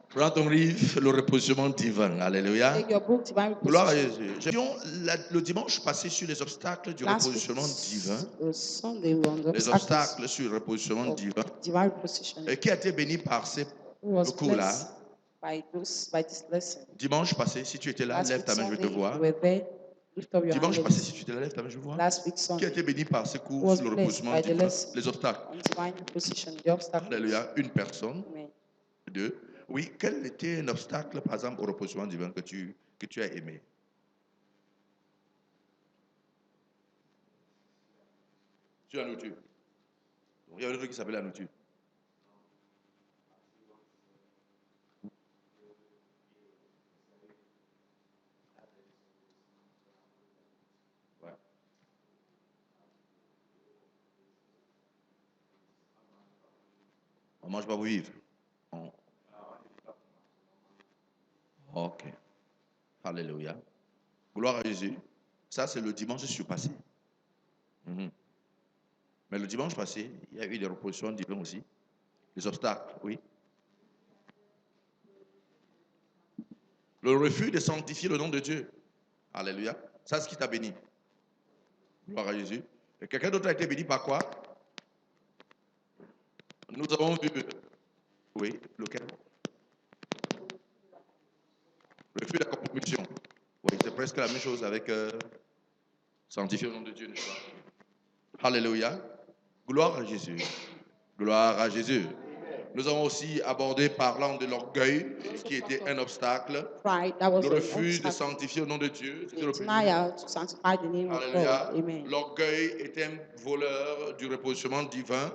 Prends ton livre, le repositionnement divin. Alléluia. Take your book, Divine Gloire à Reposition. Jésus. Le dimanche passé sur les obstacles du Last repositionnement divin. Sunday, we were on the Les obstacles sur le repositionnement of divin. Divine Reposition. Et qui a été béni par ces Who was cours-là. blessed by this lesson. Dimanche passé, si tu étais là, Last lève week ta main, je vais te Sunday, voir. you were there. Lift up your Dimanche hand. passé, si tu étais là, lève ta main, je vais voir. Last week Qui a Sunday, été béni par ces cours was sur le blessed repositionnement by the divin. lesson Les obstacles. on Divine Reposition, the obstacles. Alléluia. Une personne. Amen. Deux. Oui, quel était un obstacle, par exemple, au repositionnement divin que tu as aimé? Sur la nourriture. Il y a un autre qui s'appelle la nourriture. Ouais. On mange pas pour vivre. Ok. Alléluia. Gloire à Jésus. Ça, c'est le dimanche surpassé. Mais le dimanche passé, il y a eu des repositions divines aussi. Des obstacles, oui. Le refus de sanctifier le nom de Dieu. Alléluia. Ça, c'est ce qui t'a béni. Gloire à Jésus. Et quelqu'un d'autre a été béni par quoi? Nous avons vu. Oui, lequel? Le refus de la compromission. Oui, c'est presque la même chose avec sanctifier le nom de Dieu, n'est-ce pas? Alléluia. Gloire à Jésus. Gloire à Jésus. Nous avons aussi abordé parlant de l'orgueil qui était un obstacle. Le refus de sanctifier le nom de Dieu. Alléluia. L'orgueil est un voleur du repositionnement divin.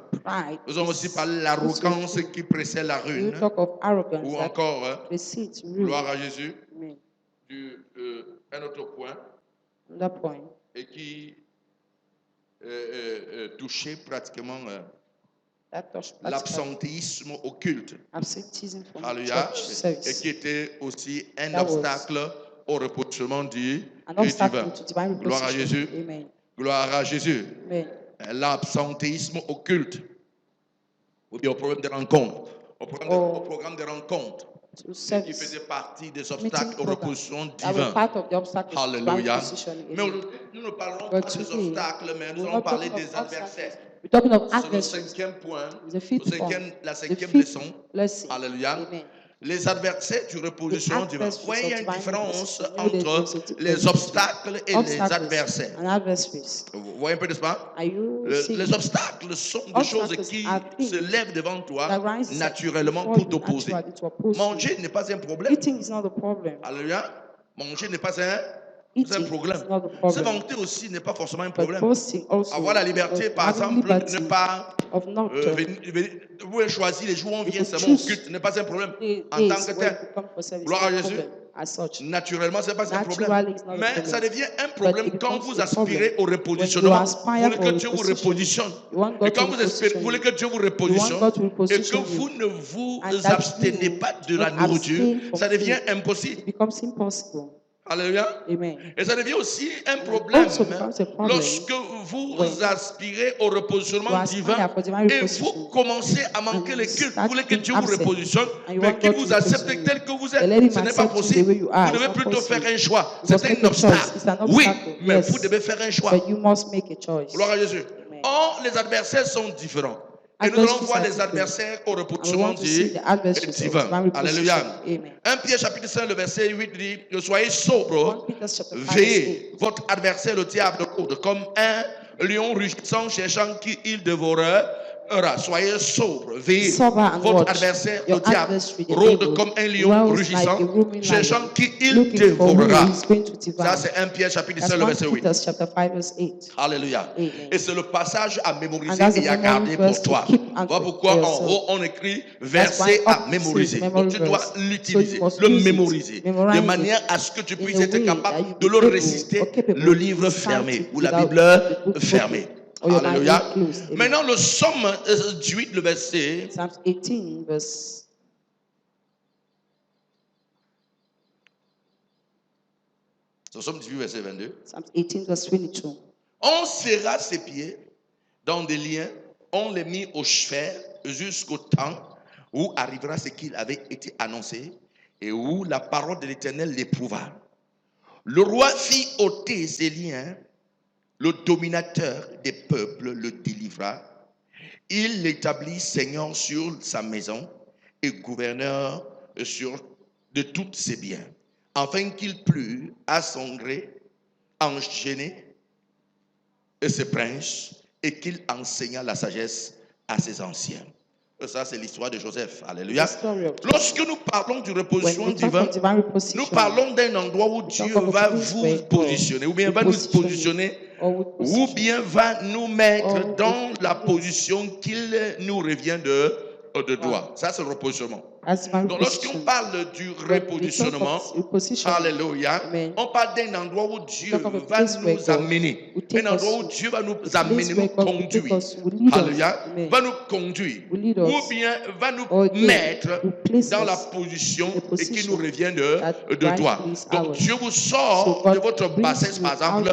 Nous avons aussi parlé de l'arrogance qui précède la ruine. Ou encore, gloire à Jésus. Un autre point. Et qui touchait pratiquement l'absentéisme occulte. Alléluia. Et qui était aussi un obstacle au repositionnement divin. Gloire à Jésus. Gloire à Jésus. L'absentéisme occulte. Ou bien au problème des rencontres. Au programme des rencontres. Qui faisait partie des obstacles au repositionnement divin. Alléluia. Mais nous ne parlons pas des obstacles, mais nous allons parler des adversaires. C'est le cinquième point, la cinquième leçon. Alléluia. Les adversaires du repositionnement divin. Vous voyez, il y a une différence entre les obstacles et les adversaires. Vous voyez un peu, n'est-ce pas? Les obstacles sont des choses qui se lèvent devant toi naturellement pour t'opposer. Manger n'est pas un problème. Alléluia. Manger n'est pas un problème. Se vanter aussi n'est pas forcément un problème. Avoir la liberté, par exemple, de ne pas vous pouvez choisir les jours où on vient seulement au culte, n'est pas un problème en tant que tel. Gloire à Jésus. Naturellement, ce n'est pas un problème. Mais ça devient un problème quand vous aspirez au repositionnement. Vous voulez que Dieu vous repositionne. Et quand vous voulez que Dieu vous repositionne et que vous ne vous abstenez pas de la nourriture, ça devient impossible. Alléluia. Et ça devient aussi un problème lorsque vous aspirez au repositionnement divin et vous commencez à manquer les cultes. Vous voulez que Dieu vous repositionne, mais qu'il vous accepte tel que vous êtes. Ce n'est pas possible. Vous devez plutôt faire un choix. C'est un obstacle. Oui, mais vous devez faire un choix. Gloire à Jésus. Or, les adversaires sont différents. Et nous allons voir les adversaires au repositionnement divin. Alléluia. 1 Pierre chapitre 5, le verset 8 dit: soyez sobres, veillez. Votre adversaire, le diable, rôde comme un lion rugissant, cherchant qui il dévorera. Soyez sobres, veillez. Votre adversaire, le diable, rôde comme un lion rugissant, cherchant qui il dévorera. Ça, c'est 1 Pierre chapitre 5, le verset 8. Alléluia. Et c'est le passage à mémoriser et à garder pour toi. Voilà pourquoi en haut, on écrit verset à mémoriser. Donc tu dois l'utiliser, le mémoriser, de manière à ce que tu puisses être capable de le résister, le livre fermé ou la Bible fermée. Alléluia. Maintenant, le psaume 18, le verset. Psalm 18, verse. Psaume 18, verset 22. Psalm 18, verse 22. On serra ses pieds dans des liens, on les mit aux fers jusqu'au temps où arrivera ce qu'il avait été annoncé et où la parole de l'Éternel l'éprouva. Le roi fit ôter ses liens, le dominateur des peuples le délivra. Il l'établit seigneur sur sa maison et gouverneur de tous ses biens, afin qu'il plût à son gré enchaîner ses princes et qu'il enseigna la sagesse à ses anciens. Ça, c'est l'histoire de Joseph. Alléluia. Lorsque nous parlons du repositionnement divin, nous parlons d'un endroit où Dieu va vous positionner, ou bien va nous positionner, ou bien va nous mettre dans la position qu'il nous revient de droit. Ça, c'est le repositionnement. Donc, lorsqu'on parle du repositionnement, alléluia, on parle d'un endroit où Dieu va nous amener. Un endroit où Dieu va nous amener, nous conduire. Alléluia, va nous conduire. Ou bien va nous mettre dans la position et qui nous revient de droit. Donc, Dieu vous sort de votre bassesse, par exemple,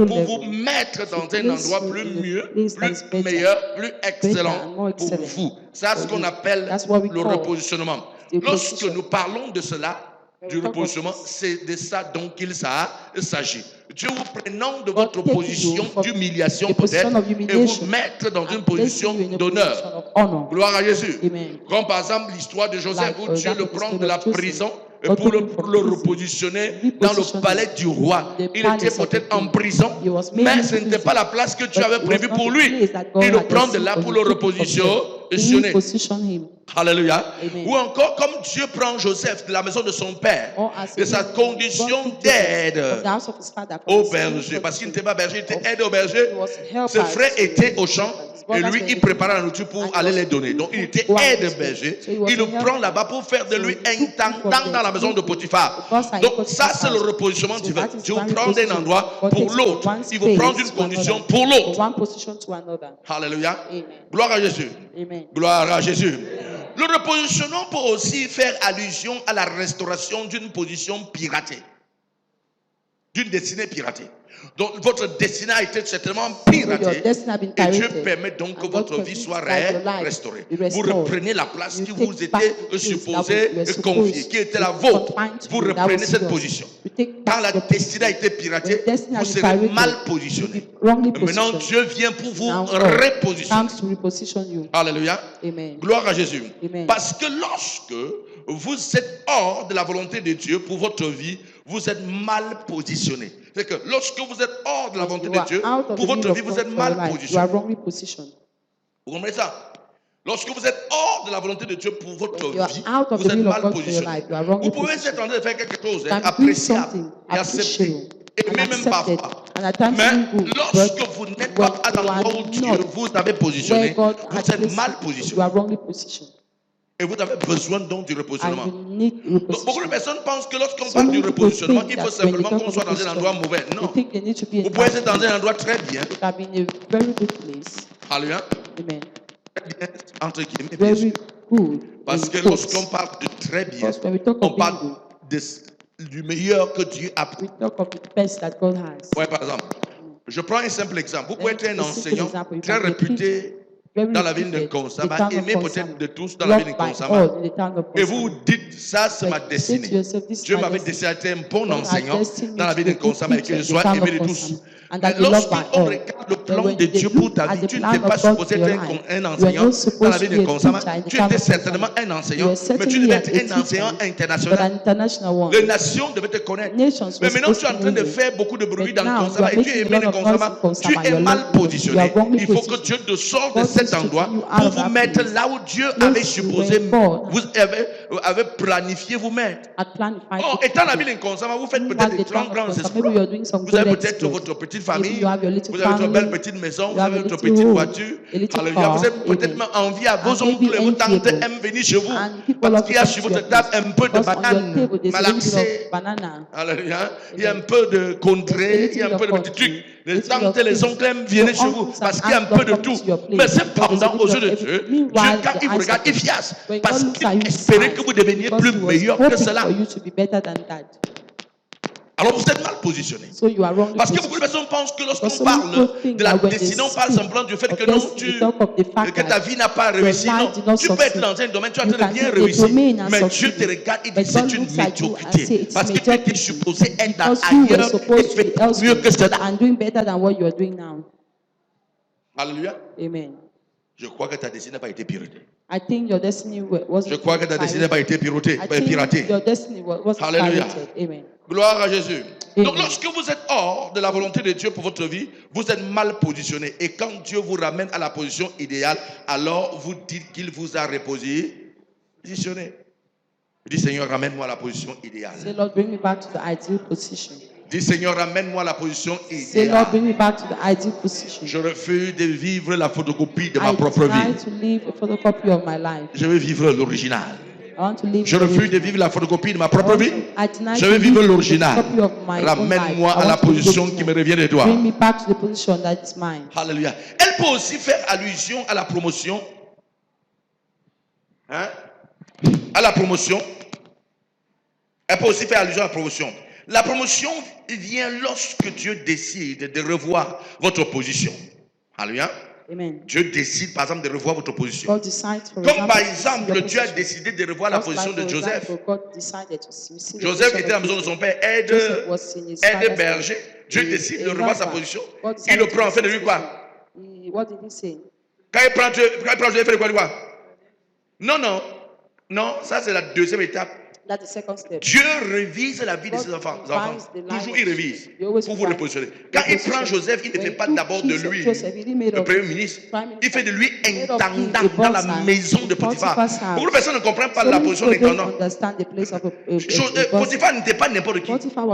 pour vous mettre dans un endroit plus mieux, plus meilleur, plus excellent pour vous. C'est ce qu'on appelle le repositionnement. Lorsque nous parlons de cela, du repositionnement, c'est de ça dont il s'agit. Dieu vous prenant de votre position d'humiliation peut-être et vous mettre dans une position d'honneur. Gloire à Jésus. Comme par exemple l'histoire de Joseph où Dieu le prend de la prison et pour le repositionner dans le palais du roi. Il était peut-être en prison, mais ce n'était pas la place que Dieu avait prévue pour lui. Il le prend de là pour le repositionner. Alléluia. Ou encore, comme Dieu prend Joseph de la maison de son père, de sa condition d'aide au berger, parce qu'il n'était pas berger, il était aide au berger. Ses frères étaient au champ. Et lui, il préparait la nourriture pour aller les donner. Donc, il était aide-berger. Il le prend là-bas pour faire de lui intendant dans la maison de Potiphar. Donc, ça, c'est le repositionnement divin. Dieu vous prend d'un endroit pour l'autre. Il vous prend d'une condition pour l'autre. Alléluia. Gloire à Jésus. Gloire à Jésus. Le repositionnement peut aussi faire allusion à la restauration d'une position piratée. D'une destinée piratée. Donc votre destinée a été certainement piratée et Dieu permet donc que votre vie soit restaurée. Vous reprenez la place qui vous était supposée confiée, qui était la vôtre. Vous reprenez cette position. Quand la destinée a été piratée, vous serez mal positionné. Maintenant Dieu vient pour vous repositionner. Alléluia. Gloire à Jésus. Parce que lorsque vous êtes hors de la volonté de Dieu pour votre vie, vous êtes mal positionné. C'est que lorsque vous êtes hors de la volonté de Dieu, pour votre vie, vous êtes mal positionné. Vous comprenez ça? Lorsque vous êtes hors de la volonté de Dieu pour votre vie, vous êtes mal positionné. Vous pouvez être en train de faire quelque chose d'appréciable et accepté, aimer même parfois. Mais lorsque vous n'êtes pas à l'endroit où Dieu vous avez positionné, vous êtes mal positionné. Et vous avez besoin donc du repositionnement. Donc, beaucoup de personnes pensent que lorsqu'on parle du repositionnement, il faut simplement qu'on soit dans un endroit mauvais. Non. Vous pouvez être dans un endroit très bien. Alléluia. Très bien, entre guillemets, bien sûr. Parce que lorsqu'on parle de très bien, on parle du meilleur que Dieu a pris. Ouais, par exemple, je prends un simple exemple. Vous pouvez être un enseignant très réputé dans la ville de Konsama, aimé peut-être de tous dans la ville de Konsama. Et vous dites, ça c'est ma destinée. Dieu m'avait destiné à être un bon enseignant dans la ville de Konsama et que je sois aimé de tous. Mais lorsqu'on regarde le plan de Dieu pour ta vie, tu n'étais pas supposé être un enseignant dans la ville de Konsama. Tu étais certainement un enseignant, mais tu devais être un enseignant international. Les nations devaient te connaître. Mais maintenant, tu es en train de faire beaucoup de bruit dans Konsama et tu es aimé de Konsama. Tu es mal positionné. Il faut que Dieu te sorte de cet endroit pour vous mettre là où Dieu avait supposé, vous avez planifié vous mettre. Oh, étant la ville de Konsama, vous faites peut-être des grands espoirs. Vous avez peut-être votre petite famille, vous avez votre belle petite maison, vous avez votre petite voiture. Alléluia. Vous êtes peut-être même envie à vos oncles et vos tantes aiment venir chez vous parce qu'il y a sur votre table un peu de banane malaxée. Alléluia. Il y a un peu de contrée, il y a un peu de petits trucs. Les tantes et les oncles viennent chez vous parce qu'il y a un peu de tout. Mais cependant, aux yeux de Dieu, Dieu, quand il vous regarde, il fiasse parce qu'il espérait que vous deveniez plus meilleur que cela. Alors vous êtes mal positionné. So you are wrongly Parce que beaucoup de personnes pensent que lorsqu'on parle de la destinée, on parle simplement du fait que non, que ta vie n'a pas réussi. Non, tu peux être dans un domaine, tu es en train de bien réussir, mais Dieu te regarde et dit c'est une médiocrité. Parce que tu étais supposé être ailleurs et faire mieux que cela. Alléluia. Amen. Je crois que ta destinée n'a pas été piratée. I think your destiny wasn't. Je crois que ta destinée n'a pas été piratée. Your destiny wasn't Alléluia. pirated. Amen. Gloire à Jésus. Amen. Donc lorsque vous êtes hors de la volonté de Dieu pour votre vie, vous êtes mal positionné. Et quand Dieu vous ramène à la position idéale, alors vous dites qu'il vous a repositionné. Dis Seigneur, ramène-moi à la position idéale. Say, Lord, bring me back to the ideal position. Dis Seigneur, ramène-moi à la position idéale. Say, Lord, bring me back to the ideal position. Je refuse de vivre la photocopie de ma propre vie. I try to live a photocopy of my life. Je veux vivre l'original. I want to live Je refuse de vivre la photocopie de ma propre vie. Je veux vivre l'original. Ramène-moi à la position qui me revient de toi. Bring me back to the position that is mine. Alléluia. Elle peut aussi faire allusion à la promotion. Hein? À la promotion. Elle peut aussi faire allusion à la promotion. La promotion vient lorsque Dieu décide de revoir votre position. Alléluia. Amen. Dieu décide par exemple de revoir votre position. God decides, for Comme par exemple, Dieu a décidé de revoir la position de Joseph. Joseph était à la maison de son père, aide berger. Dieu décide de revoir sa position. Il le prend en fait de lui quoi? Quand il prend Joseph, il fait de quoi? Non, ça c'est la deuxième étape. Dieu révise la vie de ses enfants. Toujours il révise pour vous repositionner. Quand il prend Joseph, il ne fait pas d'abord de lui le premier ministre. Il fait de lui intendant dans la maison de Potiphar. Beaucoup de personnes ne comprennent pas la position d'intendant. Potiphar n'était pas n'importe qui. Potiphar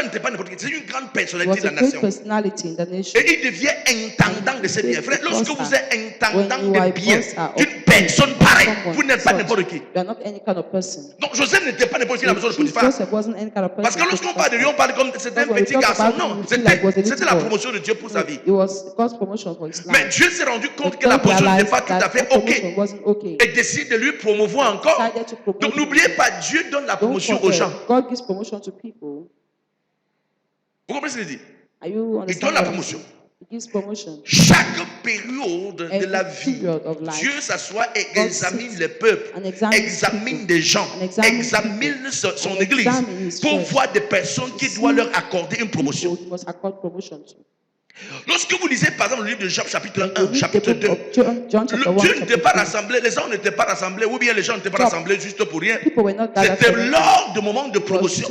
n'était pas n'importe qui. C'est une grande personnalité de la nation. Et il devient intendant de ses biens. Frère, lorsque vous êtes intendant des biens d'une personne pareille, vous n'êtes pas n'importe qui. Donc Joseph n'était pas n'importe qui dans la maison de Potiphar. Parce que lorsqu'on parle de lui, on parle comme c'était un petit garçon. Non, c'était la promotion de Dieu pour sa vie. Mais Dieu s'est rendu compte que la position n'était pas tout à fait OK. Et décide de lui promouvoir encore. Donc n'oubliez pas, Dieu donne la promotion aux gens. Vous comprenez ce qu'il dit? Il donne la promotion. Chaque période de la vie, Dieu s'assoit et examine les peuples, examine des gens, examine son église pour voir des personnes qui doivent leur accorder une promotion. Lorsque vous lisez par exemple le livre de Job chapitre 1, chapitre 2, Dieu n'était pas rassemblé, les gens n'étaient pas rassemblés, ou bien les gens n'étaient pas rassemblés juste pour rien. C'était lors du moment de promotion.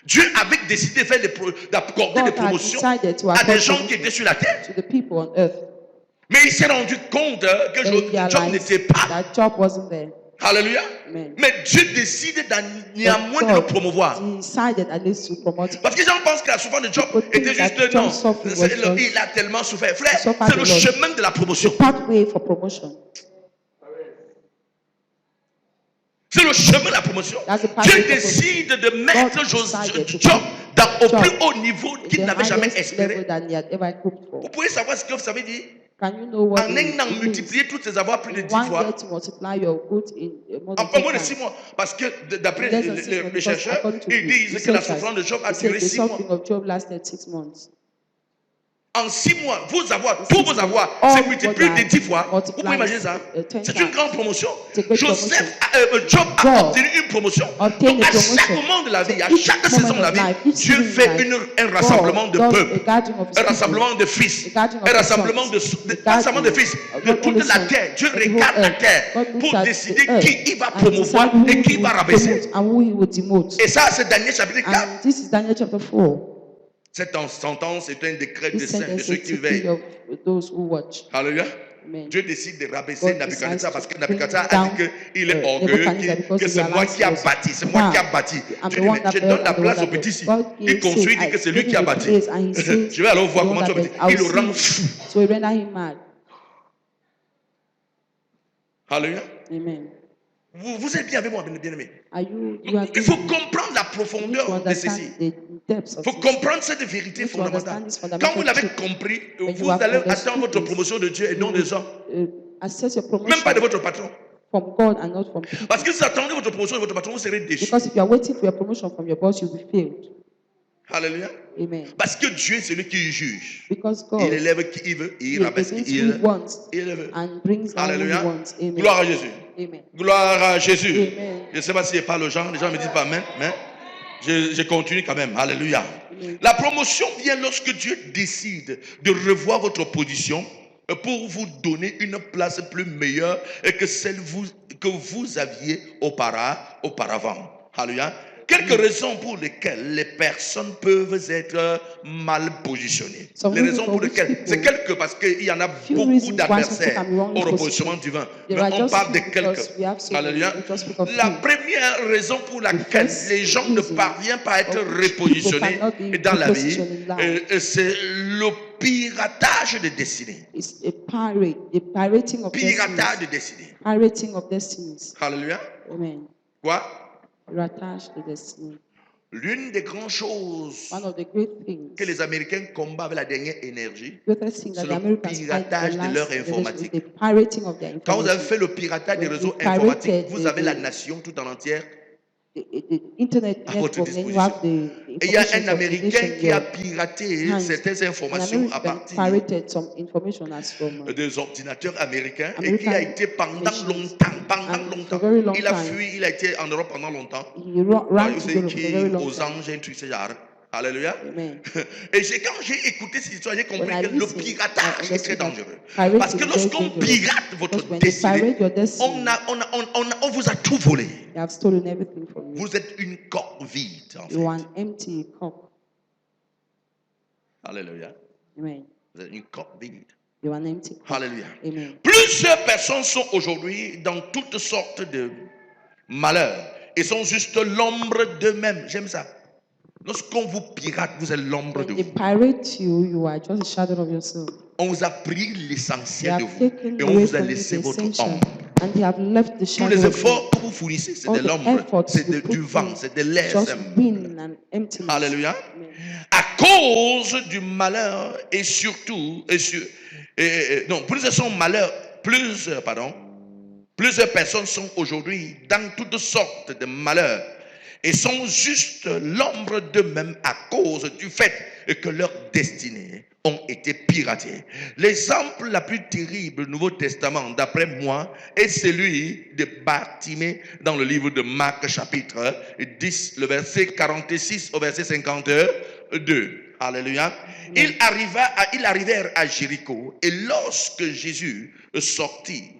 Dieu avait décidé d'accorder des promotions à des gens qui étaient sur la terre. Mais il s'est rendu compte que Job n'était pas. Alléluia. Mais Dieu décide néanmoins de le promouvoir. Parce que les gens pensent que la souffrance de Job était juste non. Il a tellement souffert. Frère, c'est le chemin de la promotion. C'est le chemin de la promotion. Dieu décide de mettre Job au plus haut niveau qu'il n'avait jamais espéré. Vous pouvez savoir ce que ça veut dire? En un an, multiplier tous ses avoirs plus de 10 fois. En moins de 6 mois. Parce que d'après les chercheurs, ils disent que la souffrance de Job a duré 6 mois. En 6 mois, tous vos avoirs, c'est multiplié de 10 fois. Vous pouvez imaginer ça? C'est une grande promotion. Job a obtenu une promotion. Donc à chaque moment de la vie, à chaque saison de la vie, Dieu fait un rassemblement de peuples, un rassemblement de fils, un rassemblement de fils de toute la terre. Dieu regarde la terre pour décider qui il va promouvoir et qui il va rabaisser. Et ça, c'est Daniel chapitre 4. Cette sentence est un décret de saint de ceux qui veillent. Alléluia. Dieu décide de rabaisser Nabuchodonosor parce que Nabuchodonosor a dit qu'il est orgueilleux, que c'est moi qui a bâti, c'est moi qui a bâti. Dieu dit, mais je donne la place au petit ici. Il construit, il dit que c'est lui qui a bâti. Je vais alors voir comment tu as bâti. Il le rend fou. Alléluia. Vous êtes bien avec moi, bien-aimé. Il faut comprendre la profondeur de ceci. Il faut comprendre cette vérité fondamentale. Quand vous l'avez compris, vous allez attendre votre promotion de Dieu et non des hommes. Même pas de votre patron. from God and not from people. Parce que si vous attendez votre promotion, votre patron, vous serez déçu. Because if you are waiting for your promotion from your boss, you'll be failed. Alléluia. Amen. Parce que Dieu, c'est lui qui juge. Because God, il élève qui il veut, il rabaisse qui il veut. And brings down Alléluia. who he wants. Amen. Gloire à Jésus. Amen. Gloire à Jésus. Amen. Je ne sais pas si je parle aux gens, les gens me disent pas amen, mais je continue quand même. Alléluia. Amen. La promotion vient lorsque Dieu décide de revoir votre position pour vous donner une place plus meilleure que celle que vous aviez auparavant. Alléluia. Quelques raisons pour lesquelles les personnes peuvent être mal positionnées. Les raisons pour lesquelles, c'est quelques parce qu'il y en a beaucoup d'adversaires au repositionnement divin. Mais on parle de quelques. Alléluia. La première raison pour laquelle les gens ne parviennent pas à être repositionnés dans la vie, c'est le piratage de destinée. Piratage de destinée. Pirating of destinies. Alléluia. Amen. Quoi? Rattache the destiny. L'une des grandes choses que les Américains combattent avec la dernière énergie, c'est le piratage de leur informatique. Quand vous avez fait le piratage des réseaux informatiques, vous avez la nation tout en entière à votre disposition. Et il y a un Américain qui a piraté certaines informations à partir des ordinateurs américains et qui a été pendant longtemps. Il a fui, il a été en Europe pendant longtemps. Vous savez qui aux anges, un truc, c'est genre. Alléluia. Et quand j'ai écouté cette histoire, j'ai compris que le piratage est très dangereux. Parce que lorsqu'on pirate votre destinée, on vous a tout volé. Vous êtes une coque vide. En fait. Alléluia. Vous êtes une coque vide. Alléluia. Plusieurs personnes sont aujourd'hui dans toutes sortes de malheurs et sont juste l'ombre d'eux-mêmes. J'aime ça. Lorsqu'on vous pirate, vous êtes l'ombre de vous. On vous a pris l'essentiel de vous et on vous a laissé votre ombre. Tous les efforts que vous fournissez, c'est de l'ombre, c'est du vent, c'est de l'air. Alléluia. À cause du malheur et surtout, plusieurs personnes sont aujourd'hui dans toutes sortes de malheurs et sont juste l'ombre d'eux-mêmes à cause du fait que leurs destinées ont été piratées. L'exemple la plus terrible du Nouveau Testament, d'après moi, est celui de Bartimée dans le livre de Marc, chapitre 10, le verset 46 au verset 52. Alléluia. Ils arrivèrent à Jéricho et lorsque Jésus sortit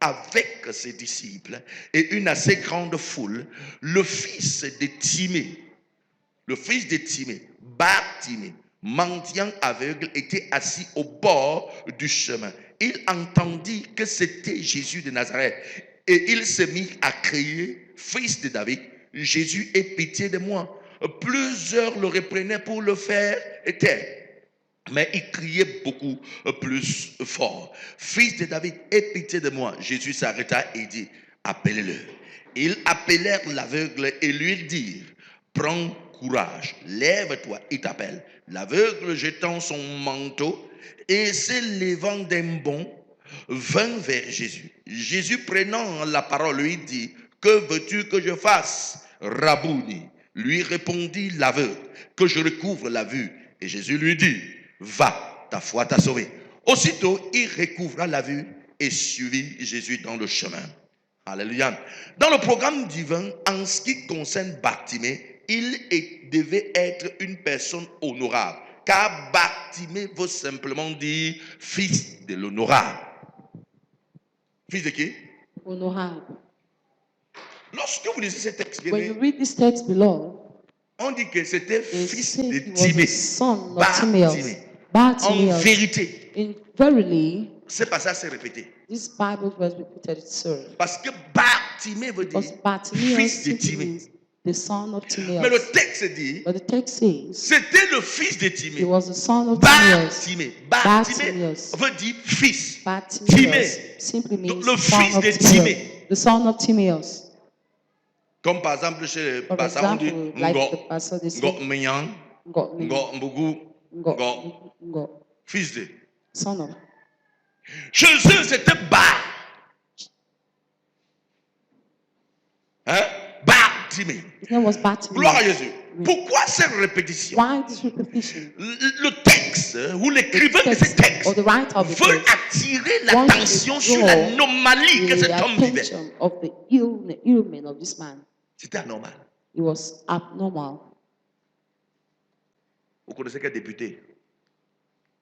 avec ses disciples et une assez grande foule, le fils de Timée, Bartimée, mendiant aveugle, était assis au bord du chemin. Il entendit que c'était Jésus de Nazareth et il se mit à crier: Fils de David, Jésus, aie pitié de moi. Plusieurs le reprenaient pour le faire taire. Mais il criait beaucoup plus fort: Fils de David, aie pitié de moi. Jésus s'arrêta et dit: Appelez-le. Ils appelèrent l'aveugle et lui dirent: Prends courage, lève-toi, il t'appelle. L'aveugle, jetant son manteau et se levant d'un bond, vint vers Jésus. Jésus, prenant la parole, lui dit: Que veux-tu que je fasse, Rabouni? Lui répondit l'aveugle: Que je recouvre la vue. Et Jésus lui dit: Va, ta foi t'a sauvé. Aussitôt, il recouvra la vue et suivit Jésus dans le chemin. Alléluia. Dans le programme divin, en ce qui concerne Bartimée, il devait être une personne honorable. Car Bartimée veut simplement dire fils de l'honorable. Fils de qui? Honorable. Lorsque vous lisez ce texte, when you read this text below, on dit que c'était fils de Timée. Bartimée. En vérité, ce passage s'est répété. This Bible was repeated, sir. Parce que Bartimée veut dire fils de Timée. The son of Timaeus. Mais le texte dit, but the text says, c'était le fils de Timée. He was the son of Timaeus. Bartimée veut dire fils. Timée simply means le fils de Timée. The son of Timaeus. Comme par exemple chez le pasteur, on dit Ngo, fils de. Son of. Chez eux, c'était Bar. Bartimée. Gloire à Jésus. Pourquoi cette répétition? Le texte ou l'écrivain de ce texte veut attirer l'attention sur l'anomalie que cet homme vivait. C'était anormal. It was abnormal. Vous connaissez quel député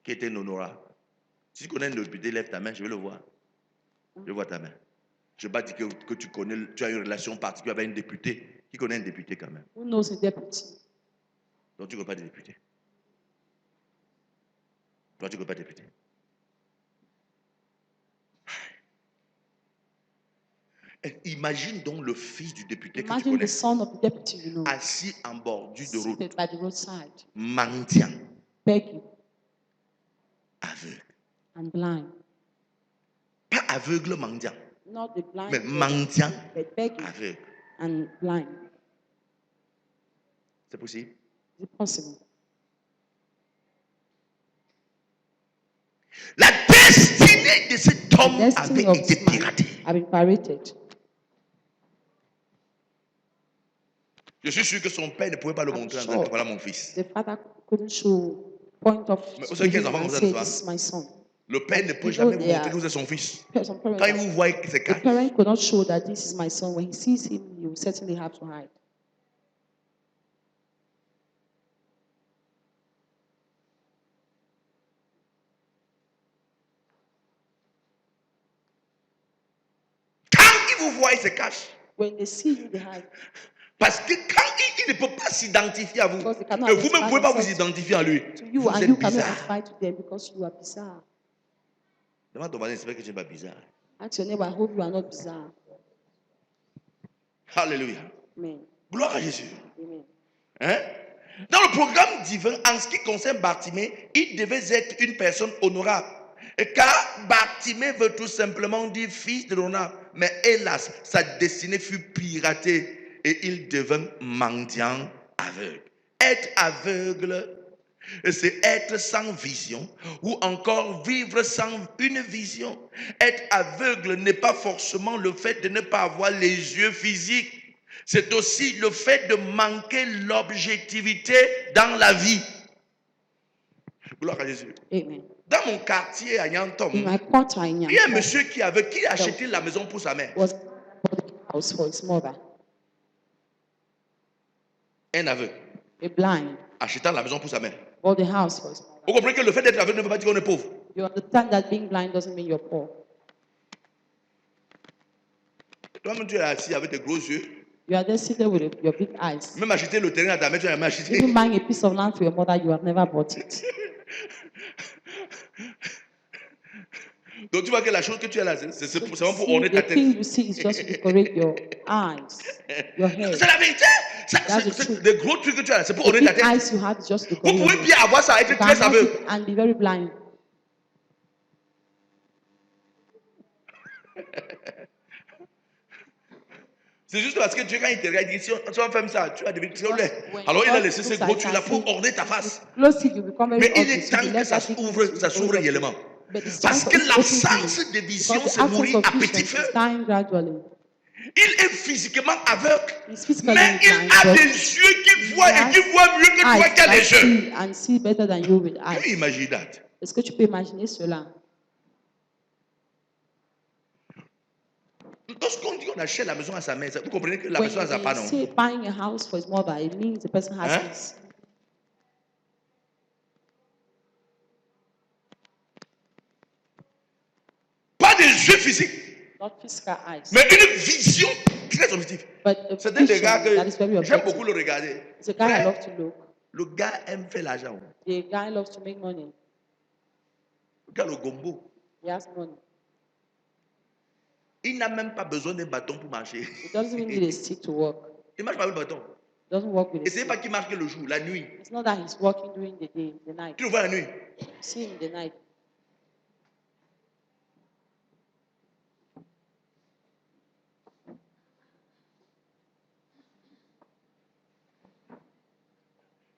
qui était honorable? Si tu connais un député, lève ta main, je vais le voir. Je vois ta main. Je ne vais pas dire que tu connais, tu as une relation particulière avec un député. Qui connaît un député quand même? Who knows a deputy? Donc tu ne connais pas de député. Toi, tu ne connais pas de député. Imagine donc le fils du député que tu connais, assis en bordure de route, mendiant, aveugle. And blind. Pas aveugle mendiant, Not the blind, mais mendiant, but begging aveugle. and blind. C'est possible? Is it possible? La destinée de cet homme avait été piratée. Je suis sûr que son père ne pouvait pas le montrer en disant voilà mon fils. The father couldn't show point of le père ne peut jamais vous montrer que c'est son fils. Quand il vous voit, c'est caché. The parent could not show that this is my son. When he sees him, he will certainly have to hide. Quand il vous voit, il se cache. When they see you, they hide. Parce que quand il ne peut pas s'identifier à vous, et vous-même ne pouvez pas vous identifier à lui, vous êtes bizarre. Demande à ton voisin, j'espère que tu n'es pas bizarre. Ask your neighbor, I hope you are not bizarre. Alléluia. Amen. Gloire à Jésus. Amen. Hein? Dans le programme divin, en ce qui concerne Bartimée, il devait être une personne honorable. Et car Bartimée veut tout simplement dire fils de l'honneur. Mais hélas, sa destinée fut piratée. Et il devint mendiant aveugle. Être aveugle, c'est être sans vision ou encore vivre sans une vision. Être aveugle n'est pas forcément le fait de ne pas avoir les yeux physiques. C'est aussi le fait de manquer l'objectivité dans la vie. Gloire à Jésus. Amen. Dans mon quartier à Nyantom, il y a un monsieur qui a acheté la maison pour sa mère. Un aveugle. Achetant la maison pour sa mère. Vous comprenez que le fait d'être aveugle ne veut pas dire qu'on est pauvre. You understand that being blind doesn't mean you're poor. Toi-même, tu es assis avec tes gros yeux. You are there seated with your big eyes. Même acheter le terrain à ta mère, tu n'as jamais acheté. Even buying a piece of land for your mother, you have never bought it. Donc tu vois que la chose que tu as là, c'est seulement pour orner ta tête. The thing you see is just to decorate your eyes, your hair. C'est la vérité. C'est des gros trucs que tu as là, c'est pour orner ta tête. Eyes you have just to decorate. Vous pouvez bien avoir ça, être très aveugle. And be very blind. C'est juste parce que Dieu, quand il te regarde, il dit si tu vas faire ça, tu vas devenir très laid. Alors il a laissé ce gros truc là pour orner ta face. Mais il est temps que ça s'ouvre réellement. Parce que l'absence de vision se mourit à petit feu. Il est physiquement aveugle, mais il a des yeux qui voient et qui voient mieux que toi qui as des yeux. Can you imagine that? Est-ce que tu peux imaginer cela? Lorsqu'on dit qu'on achète la maison à sa mère, vous comprenez que la personne n'a pas, non? When buying a house for his mother, it means the person has this. Pas des yeux physiques, mais une vision très objective. C'est un des gars que j'aime beaucoup le regarder. Le gars aime faire l'argent. The guy loves to make money. Le gars, le gombo. He has money. Il n'a même pas besoin d'un bâton pour marcher. He doesn't even need a stick to work. Il marche pas avec le bâton. Doesn't work with a Et stick. c'est pas qu'il marche que le jour, la nuit. It's not that he's working during the day, the night. Tu le vois la nuit. See him the night.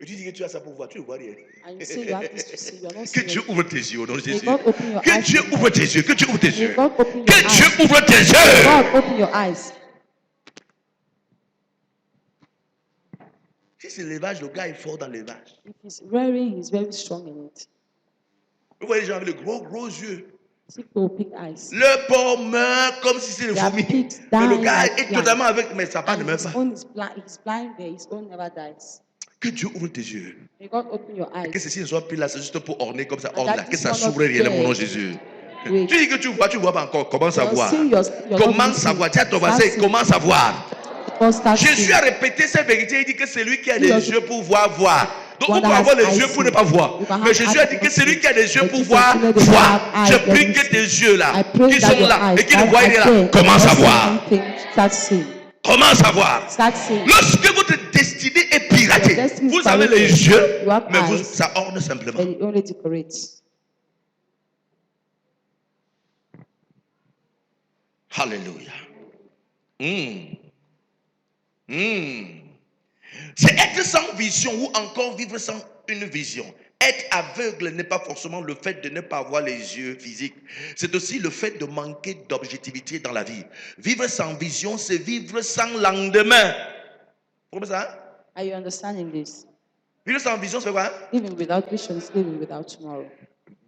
Et tu dis que tu as ça pour voir, tu ne vois rien. And you say you have this to see, you are not Que seeing Dieu it. ouvre tes yeux au nom de Jésus. God open your Que eyes. Dieu ouvre tes yeux. Que Dieu ouvre tes yeux. God open your Que eyes. Dieu ouvre tes yeux. God open your eyes. Si c'est l'élevage, le gars est fort dans l'élevage. If he's rearing, he's very strong in it. Vous voyez les gens avec les gros yeux. Big eyes. Le porc meurt comme si c'était le fourmi. Mais le gars est totalement avec, mais sa part ne meurt pas. He's blind there, his own never dies. Que Dieu ouvre tes yeux. May God open your eyes. Que ceci ne soit plus là, c'est juste pour orner comme ça, orne là. Que ça s'ouvre réellement au nom de Jésus. Tu dis que tu vois pas encore. Commence à voir. Commence à voir. Tiens, ton voisin, commence à voir. Jésus a répété cette vérité. Il dit que c'est lui qui a des yeux pour voir. Donc on peut avoir les yeux pour ne pas voir. Mais Jésus a dit que c'est lui qui a des yeux pour voir. Je prie que tes yeux là, qui sont là et qui ne voient rien là, commence à voir. Commence à voir. Lorsque votre destinée est piratée, vous avez les yeux, mais ça orne simplement. Alléluia. C'est être sans vision ou encore vivre sans une vision. Être aveugle n'est pas forcément le fait de ne pas avoir les yeux physiques. C'est aussi le fait de manquer d'objectivité dans la vie. Vivre sans vision, c'est vivre sans lendemain. Vous comprenez ça? Are you understanding this? Vivre sans vision, c'est quoi? Living without vision is living without tomorrow.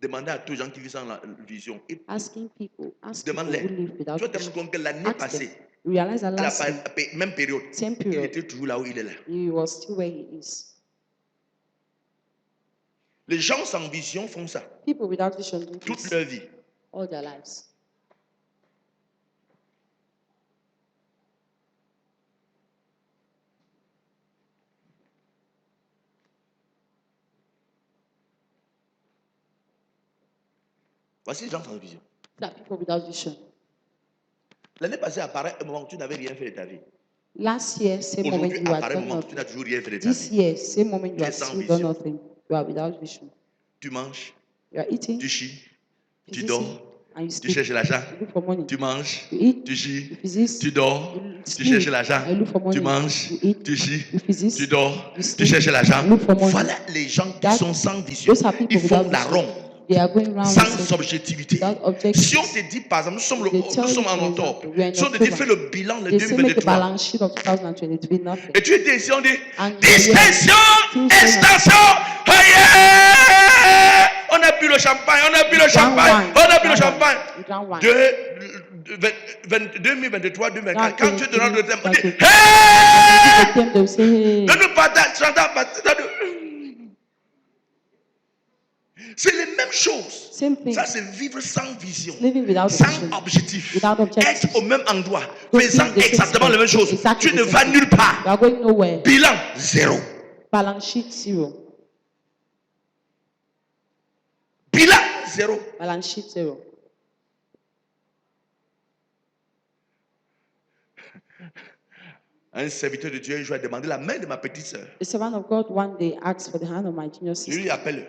Demandez à tous les gens qui vivent sans vision. Asking people demande-les. who live without Tu vas te rendre compte que l'année passée, realize that last à la même période, same il period, était toujours là où il est là. he was still where he is. Les gens sans vision font ça. People without vision do toute this leur vie. all their lives. Voici les gens sans vision. That people without vision. L'année passée apparaît un moment où tu n'avais rien fait de ta vie. Last year, same moment Aujourd'hui you apparaît un had moment done où tu n'as toujours rien fait de ta This vie. year, same moment you Tu es have sans still vision. done nothing. You are without vision. Tu manges, You are eating, tu chies, tu you dors, sleep, and you tu sleep. cherches l'argent, You look for money. tu manges, You eat, tu chies, you physics, tu dors, you tu sleep, cherches l'argent, and you look for money. tu manges, You eat, tu chies, you physics, tu dors, you tu sleep, cherches l'argent. you look for money. Voilà les gens qui That- sont sans vision. those are people Ils font without la vision. ronde. They are going round Sans objectivité. without objectivity. Si on te dit, par exemple, nous sommes They tell you, en for octobre. example, we are in Si on te dit, October. fais le bilan de They say make a 2023. balance sheet of 2023, nothing. Et tu étais ici, on dit, And distinction, you are- extension, on a bu le champagne, on a bu le champagne, on a bu le champagne. You drank wine. 2023, 2024, quand tu te rends le thème, on dit, Give hey! the theme, they will say, hey. Donne-nous partage, c'est les mêmes choses. Same thing. Ça, c'est vivre sans vision, Living without sans vision. objectif, Without objective. être au même endroit, To faisant think the same exactement la même chose. Exactly Tu ne the vas same nulle You part. are going nowhere. Bilan, zéro. Balance sheet, zero. Bilan, zéro. Balance sheet, zero. Un serviteur de Dieu, je lui ai demandé la main de ma petite sœur. The servant of God one day asked for the hand of my junior Je lui sister. appelle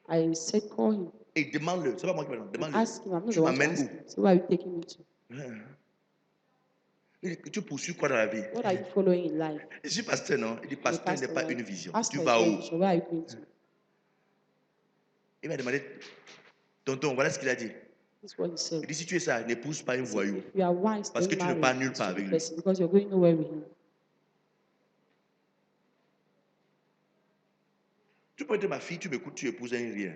I said, call him. et demande-le. C'est pas moi qui me demande. Demande-le. Ask him. I'm not Tu the one to m'amènes ask où? him. So where are you taking me to? Il dit, tu poursuis quoi dans la vie? What are you following in life? Je suis pasteur, non? Il dit, pasteur Pastor, n'est pas right? une vision. Pastor Tu is vas not a où? vision. Where are you going to? Il m'a demandé, tonton, voilà ce qu'il a dit. This is what he said. Il dit, si tu es ça, n'épouse pas un voyou. If you are wise, Parce que don't tu ne marry pars nulle part a avec lui. person because you're going nowhere with him. Tu peux être ma fille, tu m'écoutes, tu épouses un rien.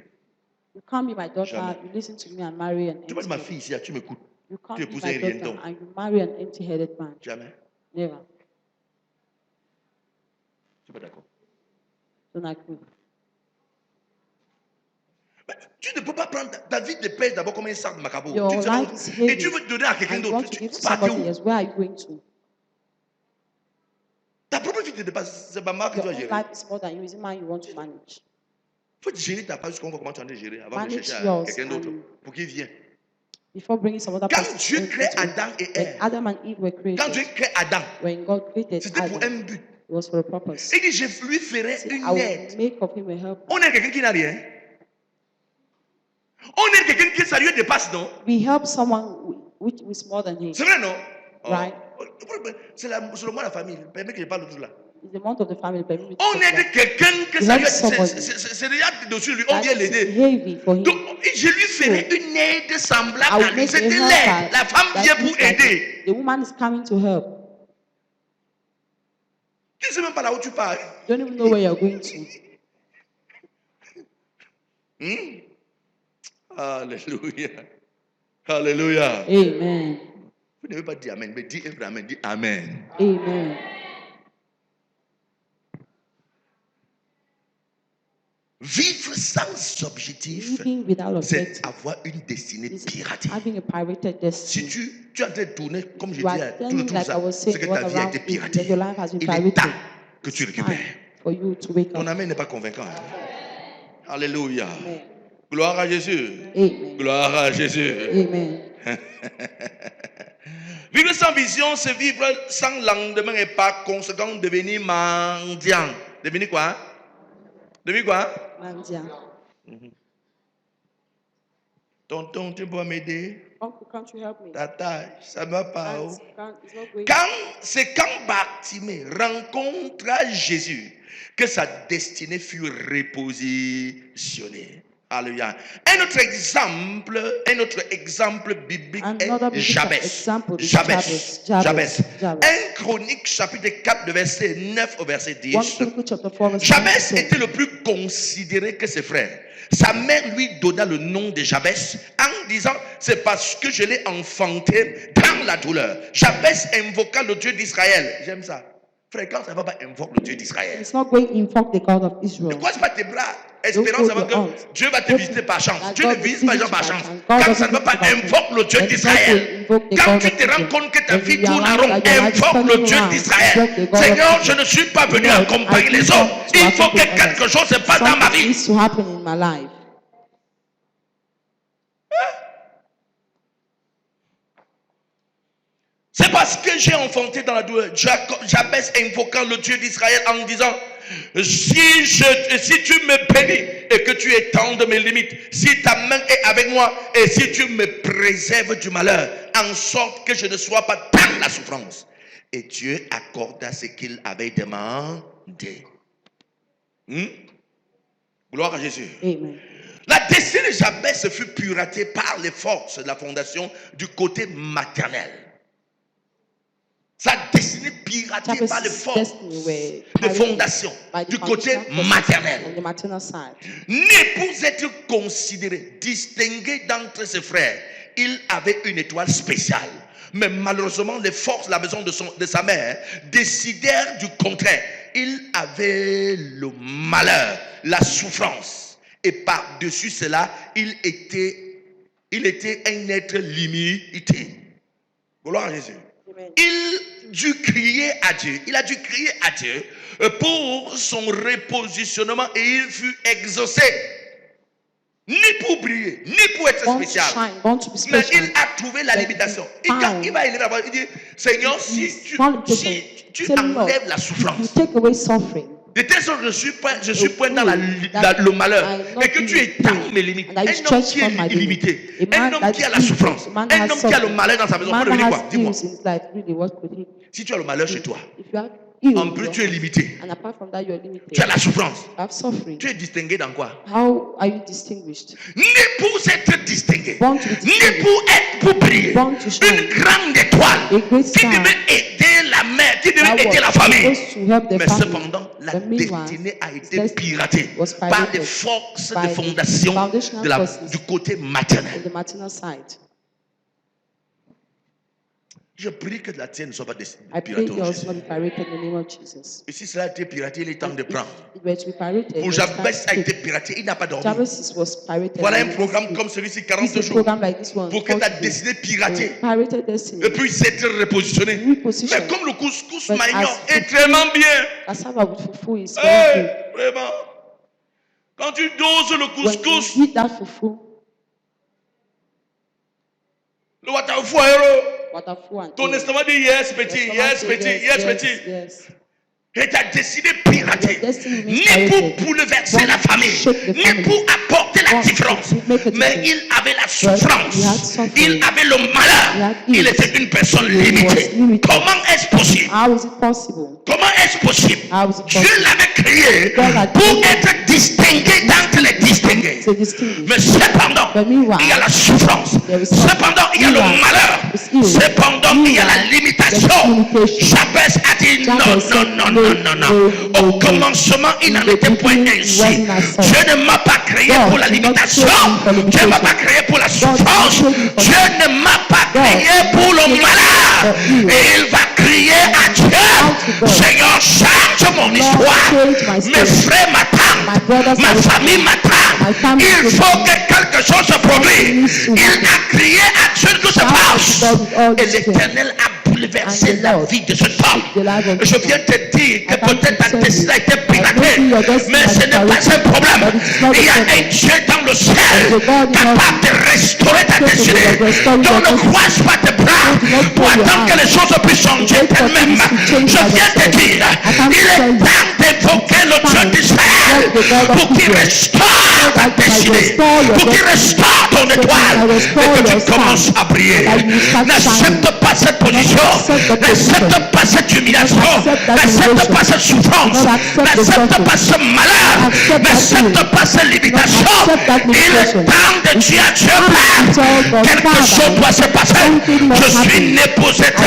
You can't be my daughter, Jamais. you listen to me and marry an Tu peux être ma empty-headed. fille ici, tu m'écoutes. You can't tu be épouses my un rien daughter donc. and you marry an empty-headed man. Jamais. Never. Tu n'es pas d'accord. Don't agree. Mais tu ne peux pas prendre ta vie de pèse d'abord comme un sac de macabo. Your Tu te life rends- is et heavy. tu veux te donner à quelqu'un And you want d'autre. to give to Tu pars somebody où? else. Where are you going to? Ta propre vie te dépasse. C'est pas moi qui Your dois own gérer. life is more than you. Is it man you want to manage? Il faut gérer ta part jusqu'à comment tu en train de gérer avant de Manage chercher yours quelqu'un d'autre and- pour qu'il vienne. Before bringing some other Quand person. Dieu crée into it. Adam et When Ève, Adam and Eve were quand Dieu created, crée Adam, when God created c'était pour Adam, un but. it was for a purpose. Il dit, je lui ferai See, une I aide. will make of him a helper. On est quelqu'un qui n'a rien. On est quelqu'un qui ça lui dépasse, non? We help someone which is more than him. C'est vrai, non? Right. C'est le mois de la famille. Permets que je parle tout là. It's the month of the family. But we On talk aide about- quelqu'un que You ça help lui somebody. c'est déjà dessus lui. On vient That l'aider. is heavy for him. Donc, je lui ferai une aide semblable I à will lui. make a C'était l'aide. helper La femme that vient is pour like aider. The woman is coming to help. Tu ne sais même pas là où tu pars. You don't even know where you're going to. Alléluia. Alléluia. Amen. Vous ne devez pas dire Amen, mais dis Amen, dis Amen. Amen. Vivre sans objectif, c'est avoir une destinée piratée. Si tu es en train de tourner, comme je disais, tout ça, c'est que ta vie a été piratée. Il est temps que tu récupères. Ton amen n'est pas convaincant. Alléluia. Amen. Gloire à Jésus. Amen. Gloire à Jésus. Amen. Vivre sans vision, c'est vivre sans lendemain et par conséquent devenir mendiant. Devenir quoi? Devenir quoi? Mendiant. Tonton, tu peux m'aider? Uncle, can't you help me? Tata, ça ne va pas. C'est It's quand Bartimée rencontra Jésus que sa destinée fut repositionnée. Alléluia. Un autre exemple biblique est Jabès. Jabès. 1 Chronique chapitre 4 de verset 9 au verset 10. Jabès était le plus considéré que ses frères. Sa mère lui donna le nom de Jabès en disant, c'est parce que je l'ai enfanté dans la douleur. Jabès invoqua le Dieu d'Israël. J'aime ça. Frère, quand ça ne va pas invoquer le Dieu d'Israël. It's not going to invoke the God of Israel. Ne croise pas tes bras. Espérance avant que Dieu va te visiter par chance. Dieu ne visite pas les gens par chance. Quand ça ne va pas, invoque le Dieu d'Israël. Quand tu te rends compte que ta vie tourne en rond, invoque le Dieu d'Israël. Seigneur, je ne suis pas venu accompagner les autres. Il faut que quelque chose se passe dans ma vie. C'est parce que j'ai enfanté dans la douleur. Jabès invoquant le Dieu d'Israël en disant, si tu me bénis et que tu étendes mes limites, si ta main est avec moi et si tu me préserves du malheur, en sorte que je ne sois pas dans la souffrance. Et Dieu accorda ce qu'il avait demandé. Gloire à Jésus. Amen. La destinée de Jabès fut piratée par les forces de la fondation du côté maternel. Sa destinée piratée par les forces de fondation du côté maternel. Né pour être considéré, distingué d'entre ses frères, il avait une étoile spéciale. Mais malheureusement, les forces de la maison de sa mère décidèrent du contraire. Il avait le malheur, la souffrance. Et par-dessus cela, il était un être limité. Gloire à Jésus. Il dut crier à Dieu. Il a dû crier à Dieu pour son repositionnement et il fut exaucé. Ni pour briller, ni pour être spécial. Mais il a trouvé la limitation. Et quand il va élever la voix, il dit, Seigneur, si tu enlèves la souffrance, de telle sorte que je suis point dans le malheur et que tu étends mes limites. Un homme qui est illimité, un homme qui a la souffrance, un homme qui a le malheur dans sa maison, peut devenir quoi? Dis-moi. Si tu as le malheur chez toi, en plus tu es limité, tu as la souffrance, tu es distingué dans quoi? How are you distinguished? Ni pour être distingué, ni pour briller. Une grande étoile qui devait aider la mère, qui devait aider la famille. Mais cependant, la destinée a été piratée par les forces de fondation du côté maternel. Je prie que la tienne ne soit pas piratée. Et si cela a été piraté, il est temps de prendre. Pour Jabès a été piraté, il n'a pas dormi. Voilà un programme comme celui-ci, 40 jours, pour que ta destinée piratée puisse être repositionnée. Mais comme le couscous magnon est vraiment bien. Vraiment. Quand tu doses le couscous, le watafuero, ton estomac dit yes petit, yes petit, yes petit. Et ta destinée piratée, ni pour bouleverser la famille, ni pour apporter la différence, mais il avait la souffrance, il avait le malheur, il était une personne limitée. Comment est-ce possible? Comment est-ce possible? Dieu l'avait créé pour être distingué d'entre les distingués. Mais cependant, il y a la souffrance, cependant, il y a le malheur, cependant, il y a la limitation. communication. Jabez a dit non. Au commencement, il n'en était point ainsi. Dieu ne m'a pas créé pour la limitation. Dieu ne m'a pas créé pour la souffrance. Dieu ne m'a pas créé pour le malheur. Et il va crier à Dieu: Seigneur, change mon histoire. Mes frères m'attendent, ma famille m'attend. Il faut que quelque chose se produise. Il a crié à Dieu que ça passe. Et l'Éternel a bouleversé la vie de ce homme. Je viens te dire que peut-être ta destinée a été piratée, mais ce n'est pas un problème. Il y a un Dieu dans le ciel capable de restaurer ta destinée. Donc ne croise pas tes bras pour attendre que les choses puissent changer elles-mêmes. Je viens te dire, il est temps d'évoquer le Dieu d'Israël pour qu'il restaure ta destinée, pour qu'il restaure ton étoile et que tu commences à briller. N'accepte pas cette position, n'accepte pas cette humiliation, n'accepte pas cette souffrance, n'accepte pas ce malheur, n'accepte pas cette limitation. Il est temps de dire à Dieu, Père, quelque chose doit se passer. Je suis né pour être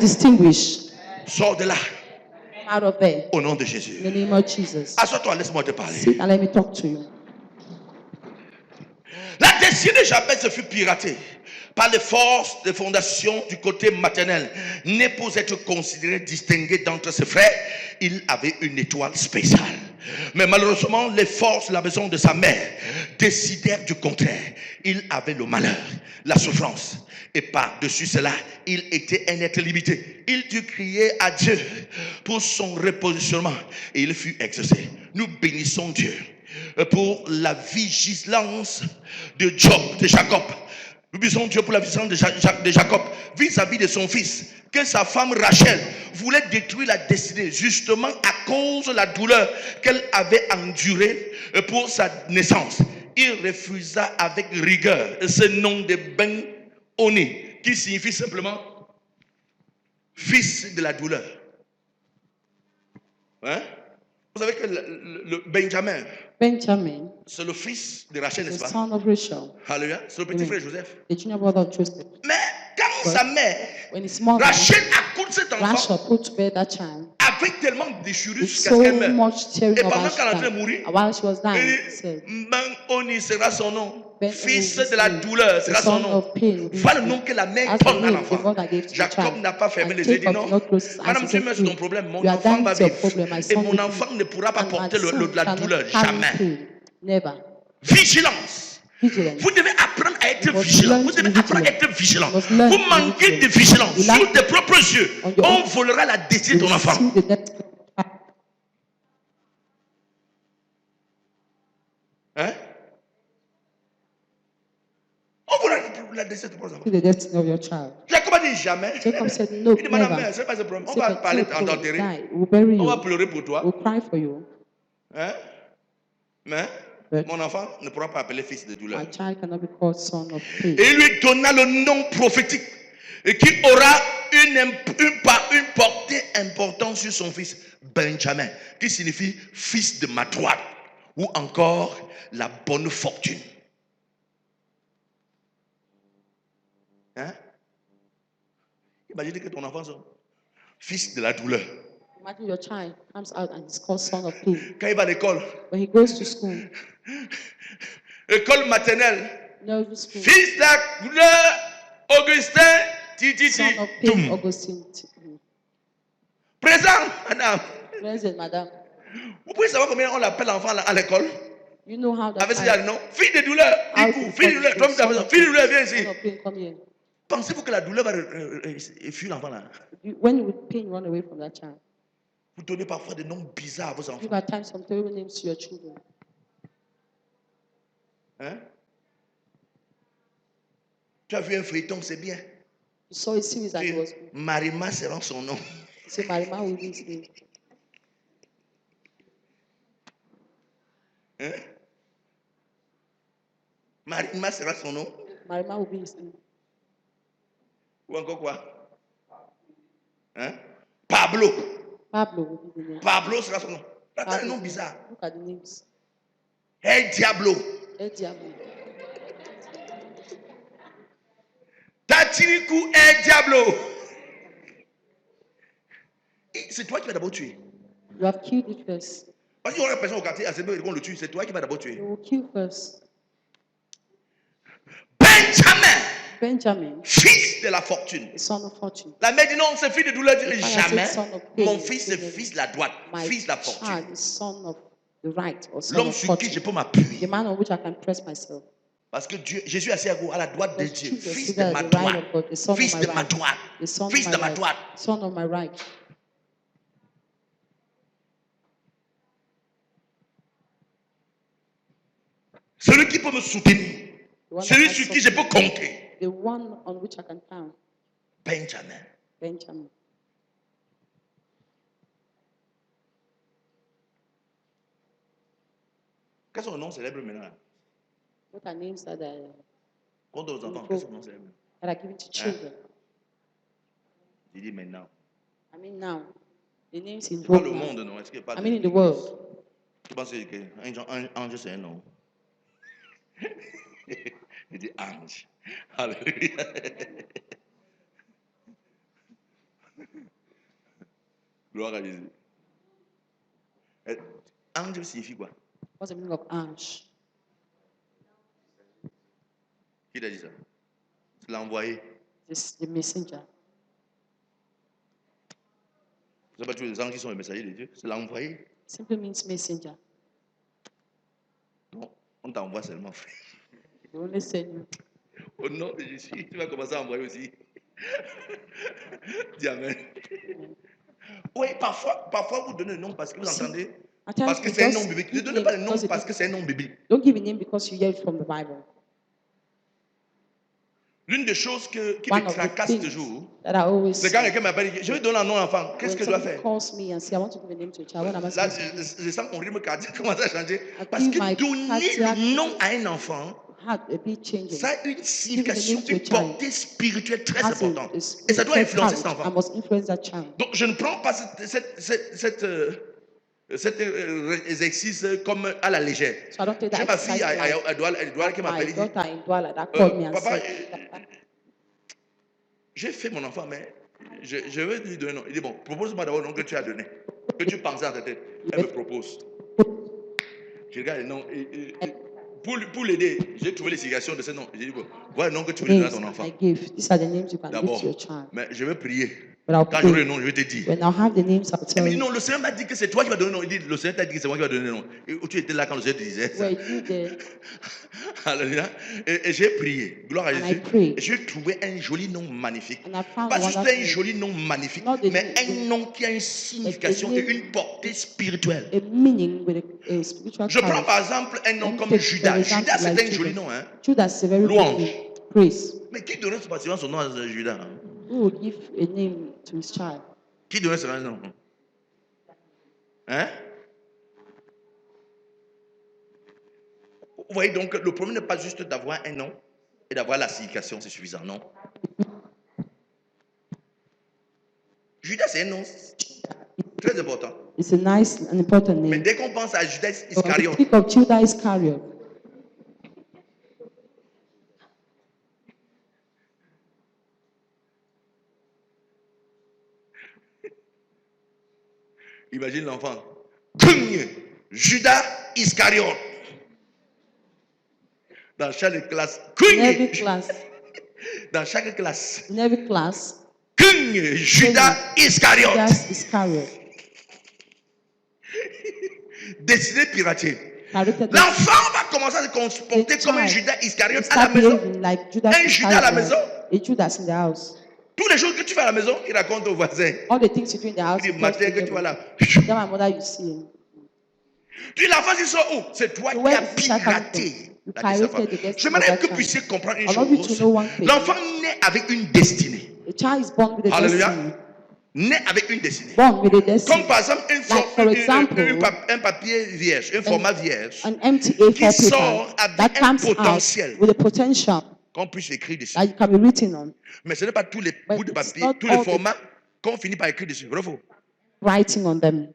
distingué. Sors de là. Au nom de Jésus. Assois-toi, laisse-moi te parler. La destinée de Jabez fut piratée par les forces de fondation du côté maternel. Né pour être considéré distingué d'entre ses frères, il avait une étoile spéciale. Mais malheureusement, les forces de la maison de sa mère décidèrent du contraire. Il avait le malheur, la souffrance. Et par-dessus cela, il était un être limité. Il dut crier à Dieu pour son repositionnement. Et il fut exaucé. Nous bénissons Dieu pour la vigilance de Job, de Jacob. Nous bénissons Dieu pour la vigilance de Jacob vis-à-vis de son fils, que sa femme Rachel voulait détruire la destinée, justement à cause de la douleur qu'elle avait endurée pour sa naissance. Il refusa avec rigueur ce nom de Ben-Oni, qui signifie simplement fils de la douleur. Hein? Vous savez que le Benjamin, c'est le fils de Rachel, n'est-ce pas? Alléluia. C'est le petit frère Joseph. Mais quand sa mère, Rachel accouche cet enfant avec tellement de déchirures jusqu'à ce qu'elle meure. Et pendant qu'elle est en train de mourir, elle dit, Ben-Oni sera son nom. Fils de la douleur sera son nom. Voilà le nom que la mère donne à l'enfant. Jacob n'a pas fermé les yeux et dit non. Madame, tu mets sur ton problème, mon enfant va vivre. Et mon enfant ne pourra pas porter la douleur. Jamais. Vigilance. Vous devez apprendre à être vigilant. Vous devez apprendre à être vigilant. Vous manquez de vigilance. Sous tes propres yeux, on volera la destinée de ton enfant. Hein? On volera la destinée de ton enfant. Jacob a dit jamais. Jacob said no. Il dit madame, c'est pas ce problème. On va parler d'enterrer. On va pleurer pour toi. Hein? Mais mon enfant ne pourra pas appeler fils de douleur. Et il lui donna le nom prophétique et qui aura une portée importante sur son fils Benjamin, qui signifie fils de ma droite ou encore la bonne fortune. Hein? Imaginez que ton enfant soit fils de la douleur. Imagine your child comes out and is called son of pain. Quand il va à l'école, when he goes to school, école maternelle, school, fils de la douleur, Augustin, Titi, son of pain, Augustine. Présent, madame. Present, madame. Vous pouvez savoir combien on l'appelle l'enfant à l'école? You know how that avec ce nom, fille de douleur, il court, fille de douleur, fille de douleur, viens ici. Pensez-vous que la douleur va fuir l'enfant là? When with pain, run away from that child. Vous donnez parfois des noms bizarres à vos enfants. Give at times some terrible names to your children. Hein? Tu as vu un feuilleton, c'est bien. You saw a series that was. Marima sera son nom. So Marima will be his name. Hein? Marima sera son nom. Marima will be his name. Ou encore quoi? Hein? Pablo. Pablo will be the name. Pablo sera son nom. C'est un nom bizarre. Look at the names. El Diablo. El Diablo. Tatiriku El Diablo. c'est toi qui vas d'abord tuer. You have killed it first. Parce qu'il y aura une personne au quartier, on le tue, c'est toi qui vas d'abord tuer. You will kill first. Benjamin, fils de la fortune. The son of fortune. La mère dit non, c'est fils de douleur. Jamais. Mon fils, c'est fils de la droite, fils de la fortune. L'homme sur qui je peux m'appuyer. The man on which I can press myself. Parce que Dieu, Jésus est assis à la droite de Dieu, fils de ma droite, fils de ma droite, fils de ma droite. Son of my right. Celui qui peut me soutenir. Celui sur qui je peux compter. The one on which I can count. Benjamin. Benjamin. Quels sont les noms célèbres maintenant? What are names that are? Compte aux enfants, quels sont les noms célèbres? That are given to children. Il dit maintenant. I mean now. The names in pas le monde, non? Est-ce qu'il pas I mean in the world. Tu penses qu'un ange, c'est un nom? Il dit ange. Alléluia. Gloire à Jésus. Ange signifie quoi? What's the meaning of ange? Qui t'a dit ça? C'est l'envoyé. The messenger. Vous savez pas tous les anges qui sont les messagers de Dieu? C'est l'envoyé. Simply means messenger. Non, on t'envoie seulement, frère. They only send you. Au nom de Jésus, tu vas commencer à envoyer aussi. Dis amen. Oui, parfois vous donnez le nom parce que vous entendez. Parce que c'est un nom biblique. Ne donnez pas le nom parce que c'est un nom biblique. Don't give a name because you hear it from the Bible. L'une des choses qui me tracasse toujours, c'est quand quelqu'un m'appelle, je vais donner un nom à l'enfant. Qu'est-ce que je dois faire? Là, je sens mon rythme cardiaque commence à changer. Parce que donner le nom à un enfant, ça a une signification, une portée spirituelle très importante. Et ça doit influencer cet enfant. Donc, je ne prends pas cet exercice comme à la légère. J'ai ma fille à Douala qui m'appelle. Papa, j'ai fait mon enfant, mais je veux lui donner un nom. Il dit bon, propose-moi d'abord le nom que tu as donné, que tu pensais en ta tête. Elle me propose. Je regarde le nom. Pour l'aider, j'ai trouvé les significations de ce nom. J'ai dit bon, voilà le nom que tu veux donner à ton enfant. D'abord, mais je vais prier. Quand j'aurai le nom, je vais te dire. When I have the names, I'll tell you. Non, le Seigneur m'a dit que c'est toi qui vas donner le nom. Il dit, le Seigneur t'a dit que c'est moi qui vais donner le nom. Et tu étais là quand le Seigneur te disait ça. Alléluia. Et j'ai prié. Gloire à Jésus. Et j'ai trouvé un joli nom magnifique. Pas juste un joli nom magnifique, mais un nom qui a une signification et une portée spirituelle. Je prends par exemple un nom comme Judas. Judas, c'est un joli nom. Hein? Louange. Mais qui donnait son nom à Judas? Who would give a name to his child? Qui donnait ce nom? Hein? Vous voyez donc, le problème n'est pas juste d'avoir un nom et d'avoir la signification, c'est suffisant, non? Judas, c'est un nom très important. It's a nice and important name. Mais dès qu'on pense à Judas Iscariot, speak of Judas Iscariot. Imagine l'enfant. Judas Iscariot. Dans chaque classe. In every class. Dans chaque classe. In every class. Judas Iscariot. Judas Iscariot. Destiné piratier. L'enfant va commencer à se comporter comme un Judas Iscariot à la maison. Un Judas à la maison. A Judas in the house. Toutes les choses que tu fais à la maison, il raconte aux voisins. All the things you do in the house. Il dit, matin que tu vas là. Tell my mother you see. Tu dis, l'enfant, il sort où? C'est toi qui as piraté. J'aimerais que vous puissiez comprendre une chose. L'enfant naît avec une destinée. The child is born with a destiny. Né avec une destinée. Born with a destiny. Comme par exemple un papier vierge, un format vierge an empty A4 qui sort avec un potentiel. With a potential qu'on puisse écrire dessus. That it can be written on. Mais ce n'est pas tous les bouts de papier, tous les formats qu'on finit par écrire dessus. Bravo. Writing on them.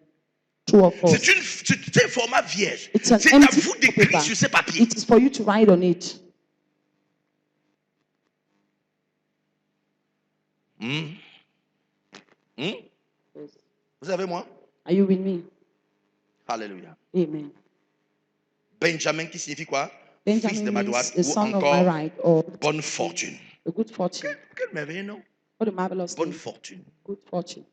True or false. C'est un format vierge. C'est à vous d'écrire sur ces papiers. It is for you to write on it. Yes. avec moi? Are you with me? Alléluia. Amen. Benjamin qui signifie quoi? Benjamin Fils de ma droite means the ou son of my encore right, or bonne fortune. a good fortune. Quelle merveille, non? What a marvelous Bonne name. fortune. Good fortune.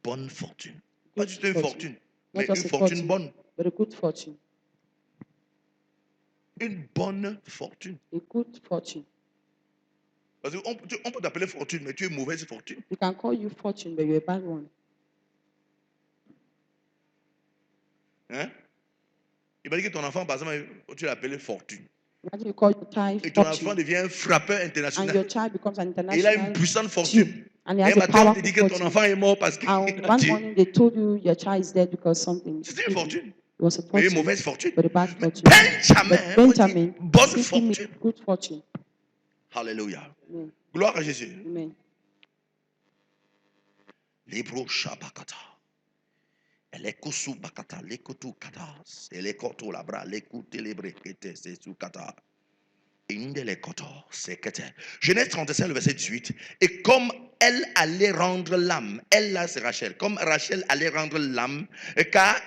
Bonne fortune. Pas Good juste une fortune, mais Not une just a fortune bonne. but a good fortune. Une bonne fortune. A good fortune. Parce qu'on peut t'appeler fortune, mais tu es mauvaise fortune. We can call you fortune, but you're a bad one. Hein? Il m'a dit que ton enfant, par exemple, tu l'appelles fortune. Imagine you call your child Et ton fortune, enfant devient un frappeur and international. your child becomes an Et il a une international puissante fortune. tube, and he Et has un a matin, on te powerful dit que ton fortune. enfant est mort parce qu'il And a one tué. morning they told you your child is dead because something. C'est une fortune. It was a Mais une fortune, mauvaise fortune. but a bad fortune. Benjamin, But Benjamin bonne simply means fortune. good fortune. Alléluia. Amen. Gloire à Jésus. Amen. Libro Shabakata. Elle est kousou bakata, l'écoutou kata. Elle est koto la bras, l'écoute lébré, kete, c'est sous kata. Indele koto, c'est kete. Genèse 35, le verset 18. Et comme elle allait rendre l'âme, elle là c'est Rachel, comme Rachel allait rendre l'âme, car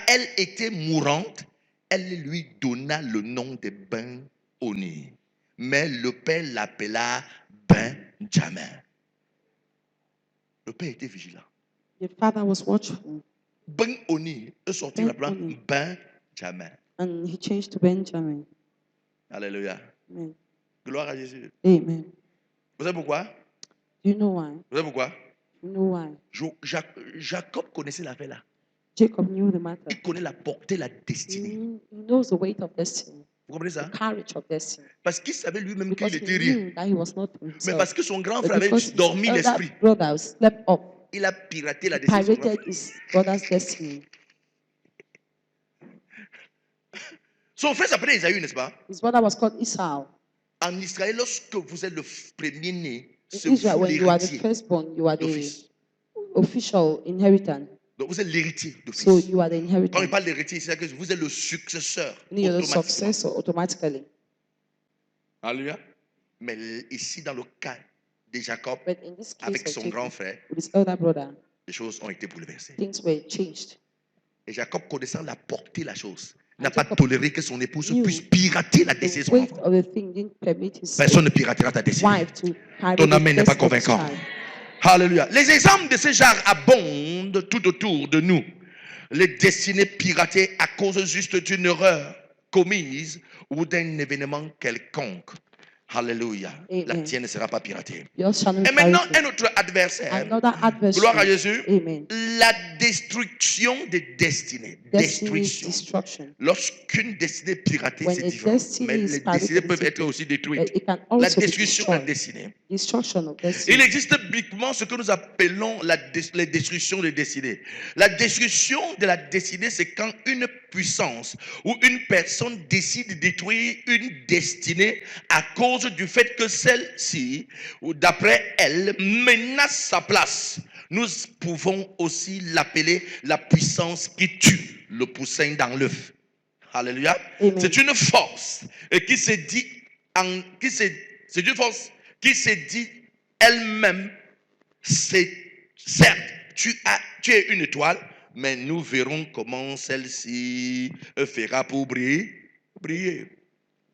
elle était mourante, elle lui donna le nom de Ben-Oni. Mais le père l'appela Benjamin. Le père était vigilant. Your father was watchful, Ben-Oni est sorti la plan Benjamin. and he changed to Benjamin. Alléluia. Amen. Gloire à Jésus. Amen. Vous savez pourquoi? Do you know why? Vous savez pourquoi? You know why? Jacob connaissait l'affaire là. Jacob knew the matter. Il connaît la portée, la destinée. He knows the weight of destiny, Vous comprenez ça? the courage of destiny. Parce qu'il savait lui-même Because qu'il he était rien. knew that he was not Mais himself. parce que son grand But frère avait because his dormi elder l'esprit, brother slept up, il a piraté la he destinée de son grand pirated frère. his brother's destiny. Son frère s'appelait Esaü, n'est-ce pas? His brother was called Esau. En Israël, lorsque vous êtes le premier-né, c'est In Israel, vous when you are the l'héritier firstborn, you are the d'office. official inheritant. Donc vous êtes l'héritier So d'office. you are the Quand il inheritant. parle d'héritier, c'est que vous êtes le successeur You're the automatiquement. successor automatically. Alléluia. Mais ici, dans le cas de Jacob, But in this case avec of son Jacob, grand frère, with his elder brother, les choses ont été bouleversées. things were changed. Et Jacob, connaissant la portée de la chose, n'a And pas Jacob toléré que son épouse knew puisse pirater la destinée de The son weight enfant. of the thing didn't permit his Personne ne piratera ta destinée. wife to pirate Ton the amen n'est pas destiny of his convaincant. child. Alléluia. Les exemples de ce genre abondent tout autour de nous. Les destinées piratées à cause juste d'une erreur commise ou d'un événement quelconque. Alléluia. Amen. La tienne ne sera pas piratée. Yours shall not Et be maintenant, pirated. un autre adversaire. Another adversary. Gloire à Jésus. Amen. La destruction des destinées. Destiny's Destruction. destruction. Lorsqu'une destinée est piratée, When c'est a différent. destiny Mais is les pirated, destinées peuvent it's être aussi détruites. It can La also be destruction de la destroyed. destinée. Destruction of destiny. Il existe bibliquement ce que nous appelons les destructions de destinée. La destruction de la destinée, c'est quand une puissance ou une personne décide de détruire une destinée à cause du fait que celle-ci, ou d'après elle, menace sa place. Nous pouvons aussi l'appeler la puissance qui tue le poussin dans l'œuf. Alléluia. Amen. C'est une force qui se dit c'est une force qui se dit elle-même, c'est certes, tu es une étoile, mais nous verrons comment celle-ci fera pour briller.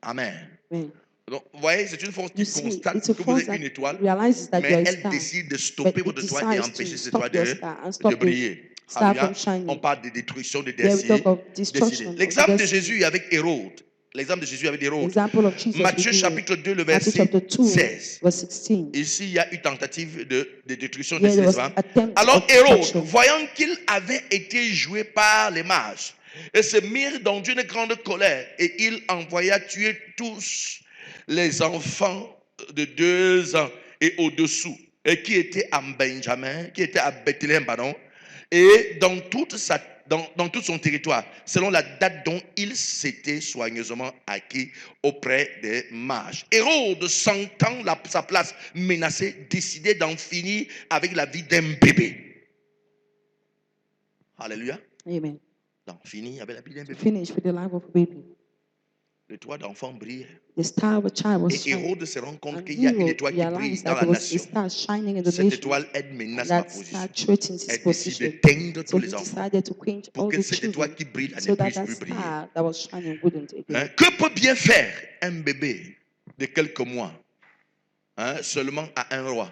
Amen. Amen. Donc, vous voyez, c'est une force qui constate que vous êtes une étoile, that mais elle décide de stopper votre étoile et empêcher cette étoile de briller. On parle de destruction de destinée. L'exemple de Jésus avec Hérode. L'exemple de Jésus avec Hérode. Matthieu chapitre 2, le verset 16. Ici, il y a une tentative de destruction de destinée. Alors Hérode, voyant qu'il avait été joué par les mages, et se mirent dans une grande colère, et il envoya tuer tous les enfants de 2 ans et au-dessous, et qui étaient à Benjamin, qui étaient à Bethléem, pardon, et dans tout son territoire, selon la date dont il s'était soigneusement acquis auprès des mages. Hérode, sentant sa place menacée, décidait d'en finir avec la vie d'un bébé. Alléluia. Amen. D'en finir avec la vie d'un bébé. Finish with the life of a baby. Le toit d'enfant brille. The star of a child was Et shining. Hérode se rend compte And qu'il y a une Herod étoile qui brille realized dans that la there was a nation. star shining in the Cette nation. étoile, elle menace And ma that position. star threatens his Elle décide position. d'éteindre So tous he les enfants decided to quench pour all que the cette étoile children qui brille là so ne that puisse that plus briller. star that was shining wouldn't again. Hein? Que peut bien faire un bébé de quelques mois seulement à un roi?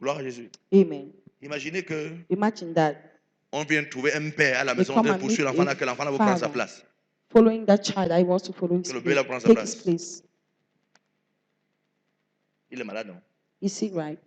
Gloire à Jésus. Amen. Imaginez que Imagine that on vient trouver un père à la they maison come de and meet poursuivre l'enfant là, que l'enfant là veut prendre sa father place. following that child that he wants to follow his Que le bébé là prend place, sa take his place. place. Il est malade, non? You see, right?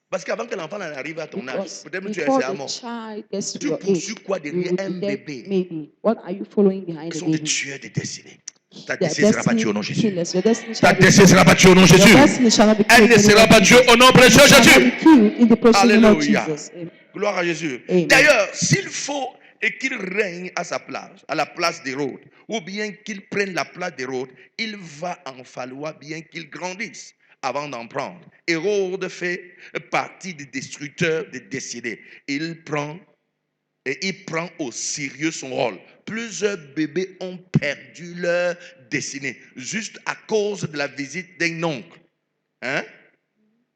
Parce qu'avant que l'enfant n'arrive à ton âge, Because peut-être tu es before à the mort. child gets to Tu your poursuis age, quoi you derrière would un be dead, bébé? maybe. What are you following behind Ils the sont des baby? tueurs de destinée. Ta Their destinée sera battue destiny au nom de Jésus. killers. Your destiny Ta shall be destinée sera battue au nom de Your Jésus. destiny shall not be Elle killed ne in the name sera of battue Jesus. au nom précieux You shall not Jésus. be killed in the precious name of Alléluia. Jesus. Amen. Gloire à Jésus. Amen. D'ailleurs, s'il faut et qu'il règne à sa place, à la place d'Hérode, ou bien qu'il prenne la place d'Hérode, il va en falloir bien qu'il grandisse avant d'en prendre. Hérode fait partie des destructeurs des décédés. Il prend au sérieux son rôle. Plusieurs bébés ont perdu leur destinée juste à cause de la visite d'un oncle,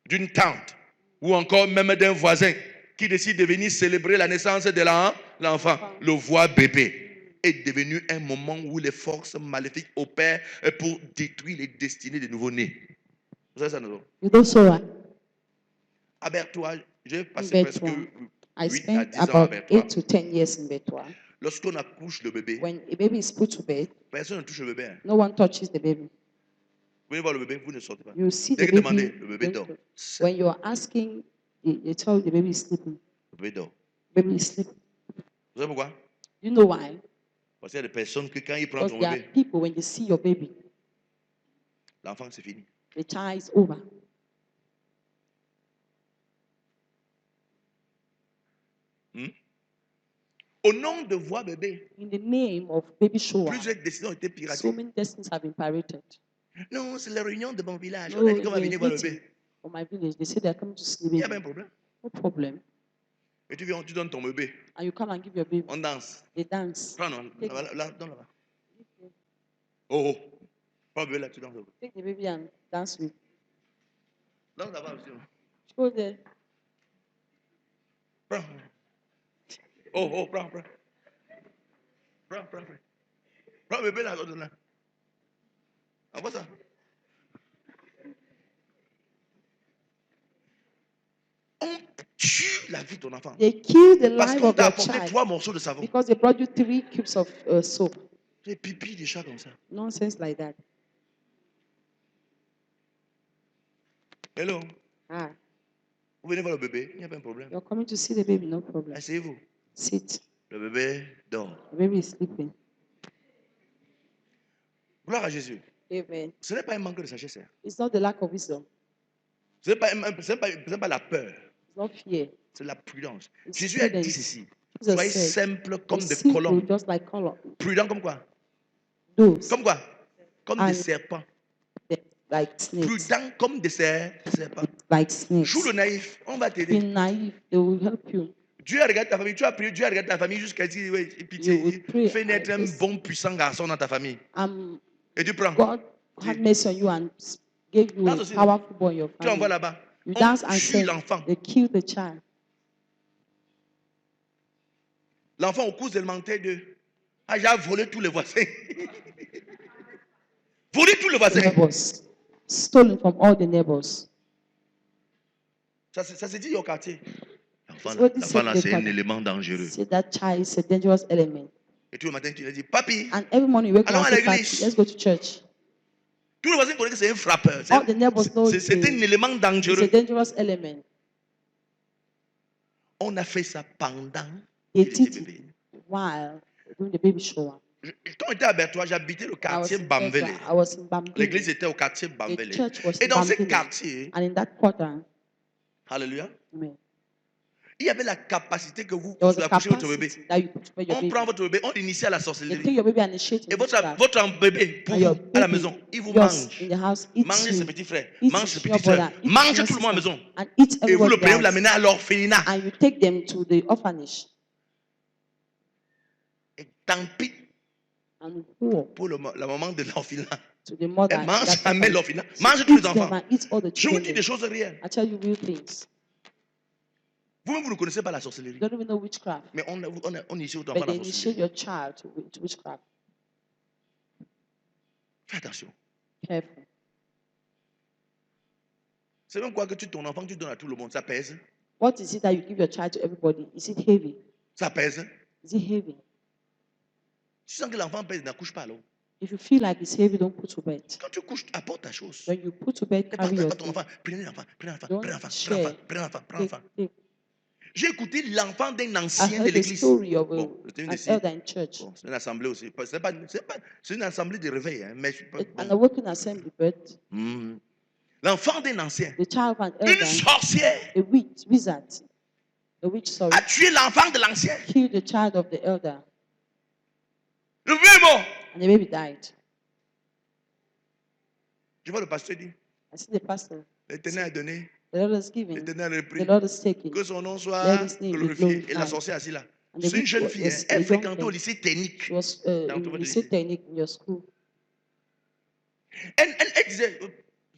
d'une tante, ou encore même d'un voisin qui décide de venir célébrer la naissance de l'enfant. Le voir bébé est devenu un moment où les forces maléfiques opèrent pour détruire les destinées des nouveau-nés. Vous savez ça, non? À Bertois, j'ai passé presque 8 à 10 ans à Bertois. 8 to 10 years in Bertois. Lorsqu'on accouche le bébé, when a baby is put to bed, personne ne touche le bébé. No one touches the baby. Vous venez voir le bébé, vous ne sortez pas. You see Dès the que baby, demandez, le bébé dort. When you are asking, you tell the baby is sleeping. Le bébé dort. Baby is sleeping. Vous savez pourquoi? You know why? Parce qu'il y a des personnes que quand ils prennent ton Because there bébé, are people, when they see your baby, l'enfant c'est fini. the child is over. Au nom de voir bébé, in the name of baby shower, plusieurs décisions ont été piratées. So many destinies have been pirated. Non, c'est la réunion de mon village. No, On a dit qu'on va venir voir le bébé. For my village, they say they're coming to sleep. Il y a un problème. No problem. Et tu viens, tu donnes ton bébé. And you come and give your baby. On danse. They dance. Prends, non, là, donne là-bas. Oh, oh. Prends le bébé là, tu danses. Take the baby and dance with. Danse là-bas aussi. Go there. Prends. Oh, oh, prends. Prends. Prends le bébé là, donne là. Envoie ça. On tue la vie de ton enfant. They kill the Parce life qu'on of t'a your apporté child 3 morceaux de savon. because they brought you 3 cubes of soap. Des pipis des chats comme ça. Nonsense like that. Hello. Ah. Vous venez voir le bébé, il n'y a pas de problème. You're coming to see the baby, no problem. Asseyez-vous. Sit. Le bébé dort. The baby is sleeping. Gloire à Jésus. Amen. Ce n'est pas un manque de sagesse. It's not the lack of wisdom. Ce n'est pas la peur. It's not fear. C'est la prudence. It's Jésus a dit prudence. ceci. Jesus Soyez said, simples comme des simple, colombes. just like column. Prudents comme quoi? Doves. Comme quoi? Comme And des serpents. Like snakes. Prudents comme des serpents. Like snakes. Joue le naïf, on va t'aider. Be naive, they will help you. Dieu regarde ta famille, tu as prié, Dieu regarde ta famille jusqu'à dire, oui, pitié, fais naître un bon puissant garçon dans ta famille. Et tu prends. God had mercy on you and gave you a powerful boy in your family. Tu envoies là-bas. You dance and tue l'enfant. They kill the child. L'enfant au cours élémentaire de j'ai volé tous les voisins. Volé tous les voisins. Neighbors. Stolen from all the neighbors. Ça se dit au quartier. L'enfant là, c'est un élément dangereux. See, that child is a dangerous element. Et tout le matin, tu lui dis, papi, and every morning you wake allons up à l'église. Let's go to church. Tous les voisins connaissent que c'est un frappeur. All the neighbors know c'est un élément dangereux. It's a dangerous element. On a fait ça pendant qu'il était bébé. While doing the baby shower. Quand j'étais à Bertois, j'habitais le quartier Bambélé. L'église était au quartier Bambélé. Et dans ce quartier, and in that quarter, alléluia, amen. Il y avait la capacité que vous accouchez votre bébé. On prend votre bébé, on l'initie à la sorcellerie. Et votre bébé, pour vous, à la maison, il vous mange. Mangez ses petits frères, mange ses petites soeurs, mangez tout le monde à la maison. Et vous le prenez, vous l'amenez à l'orphelinat. And you take them to the orphanage. Tant pis And who? pour la maman de l'orphelin. To the mother. Elle mange jamais l'orphelin. She Mange tous les eats them enfants. and eats all the Je vous children. dis des choses réelles. I tell you real things. Vous-même, vous ne connaissez pas la sorcellerie. You don't even know witchcraft. Mais on initie votre But enfant à they la initiate sorcellerie. your child to witchcraft. Fais attention. Careful. C'est même quoi que ton enfant tu donnes à tout le monde, ça pèse. What is it that you give your child to everybody? Is it heavy? Ça pèse. Is it heavy? Tu sens que l'enfant pèse, n'accouche pas alors. If you feel like it's heavy, don't put to bed. Quand tu couches, apporte ta chose. When you put to bed, carry your ton enfant. Prenez l'enfant, prenez l'enfant, Don't prenez l'enfant, share. prenez l'enfant, prenez l'enfant. Take. J'ai écouté l'enfant d'un I ancien de heard the l'église. story of Bon, an elder in church. Bon, c'est une assemblée aussi. C'est une assemblée de réveil. Hein, mais An awakened assembly, but l'enfant d'un ancien, the child of an une elder, sorcière, a wizard, a witch, sorry, a tué l'enfant de l'ancien. killed the child of the elder, Le bébé est mort. and the baby died. Je vois le pasteur dire, I see the pastor. l'Éternel a donné, The Lord is giving. l'Éternel a The repris. Lord is taking. Que son nom Let soit his name be glorifié. Et la glorified. sorcière assise là. And the C'est une witch jeune fille. was Elle a young fréquentait au girl. lycée technique. She was Dans votre in lycée. technique in your school. Elle disait,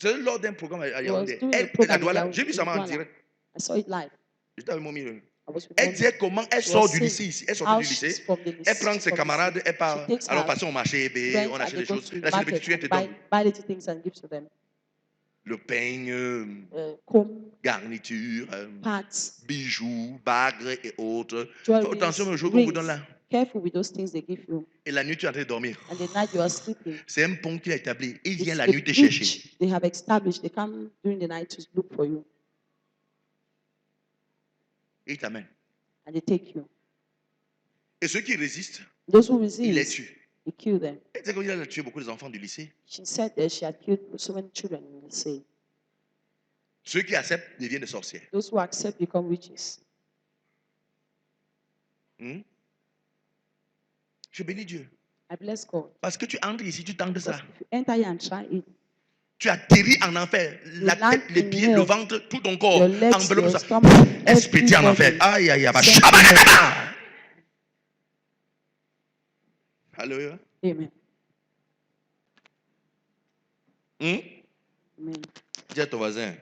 c'est lors d'un programme à Yaoundé. doing a Elle a program Douala. in J'ai vu ça en Douala. direct. I saw it live. J'étais avec mon milieu. I was with Elle them. disait comment elle She sort was du lycée saying ici. Elle sort how du lycée. she's from the lycée, Elle prend ses from the camarades, city. elle part. She takes Alors, her passons au marché, friends on and achète they des go choses. to Elle the achète des market petits, elle te and donne. buy little things and give to them. Le peigne, Comb, garniture, parts, bijoux, bagues et autres. Faites jewelry, attention aux jours qu'on vous donne là. Careful with those things they give you. Et la nuit, tu es en train de dormir. And the night you are sleeping. C'est un pont qu'il a établi. Il vient It's la a nuit te chercher. bridge they have established. They come during the night to look for you. Et il t'amène. And they take you. Et ceux qui résistent, Those who il les resist, tue. they kill them. Et c'est comme il a tué beaucoup d'enfants du lycée. She said that she had killed so many children in the sea. Ceux qui acceptent deviennent des sorcières. Those who accept become witches. Je bénis Dieu. I bless God. Parce que tu entres ici, tu tentes ça. If you enter here and try it, Tu atterris en enfer. La tête, les pieds, le ventre, tout ton corps. your legs, Enveloppe your ça. stomach, Expédié en enfer. everybody. Aïe, aïe, aïe. Send Shabba. Alléluia. Amen. Amen. Dis à ton voisin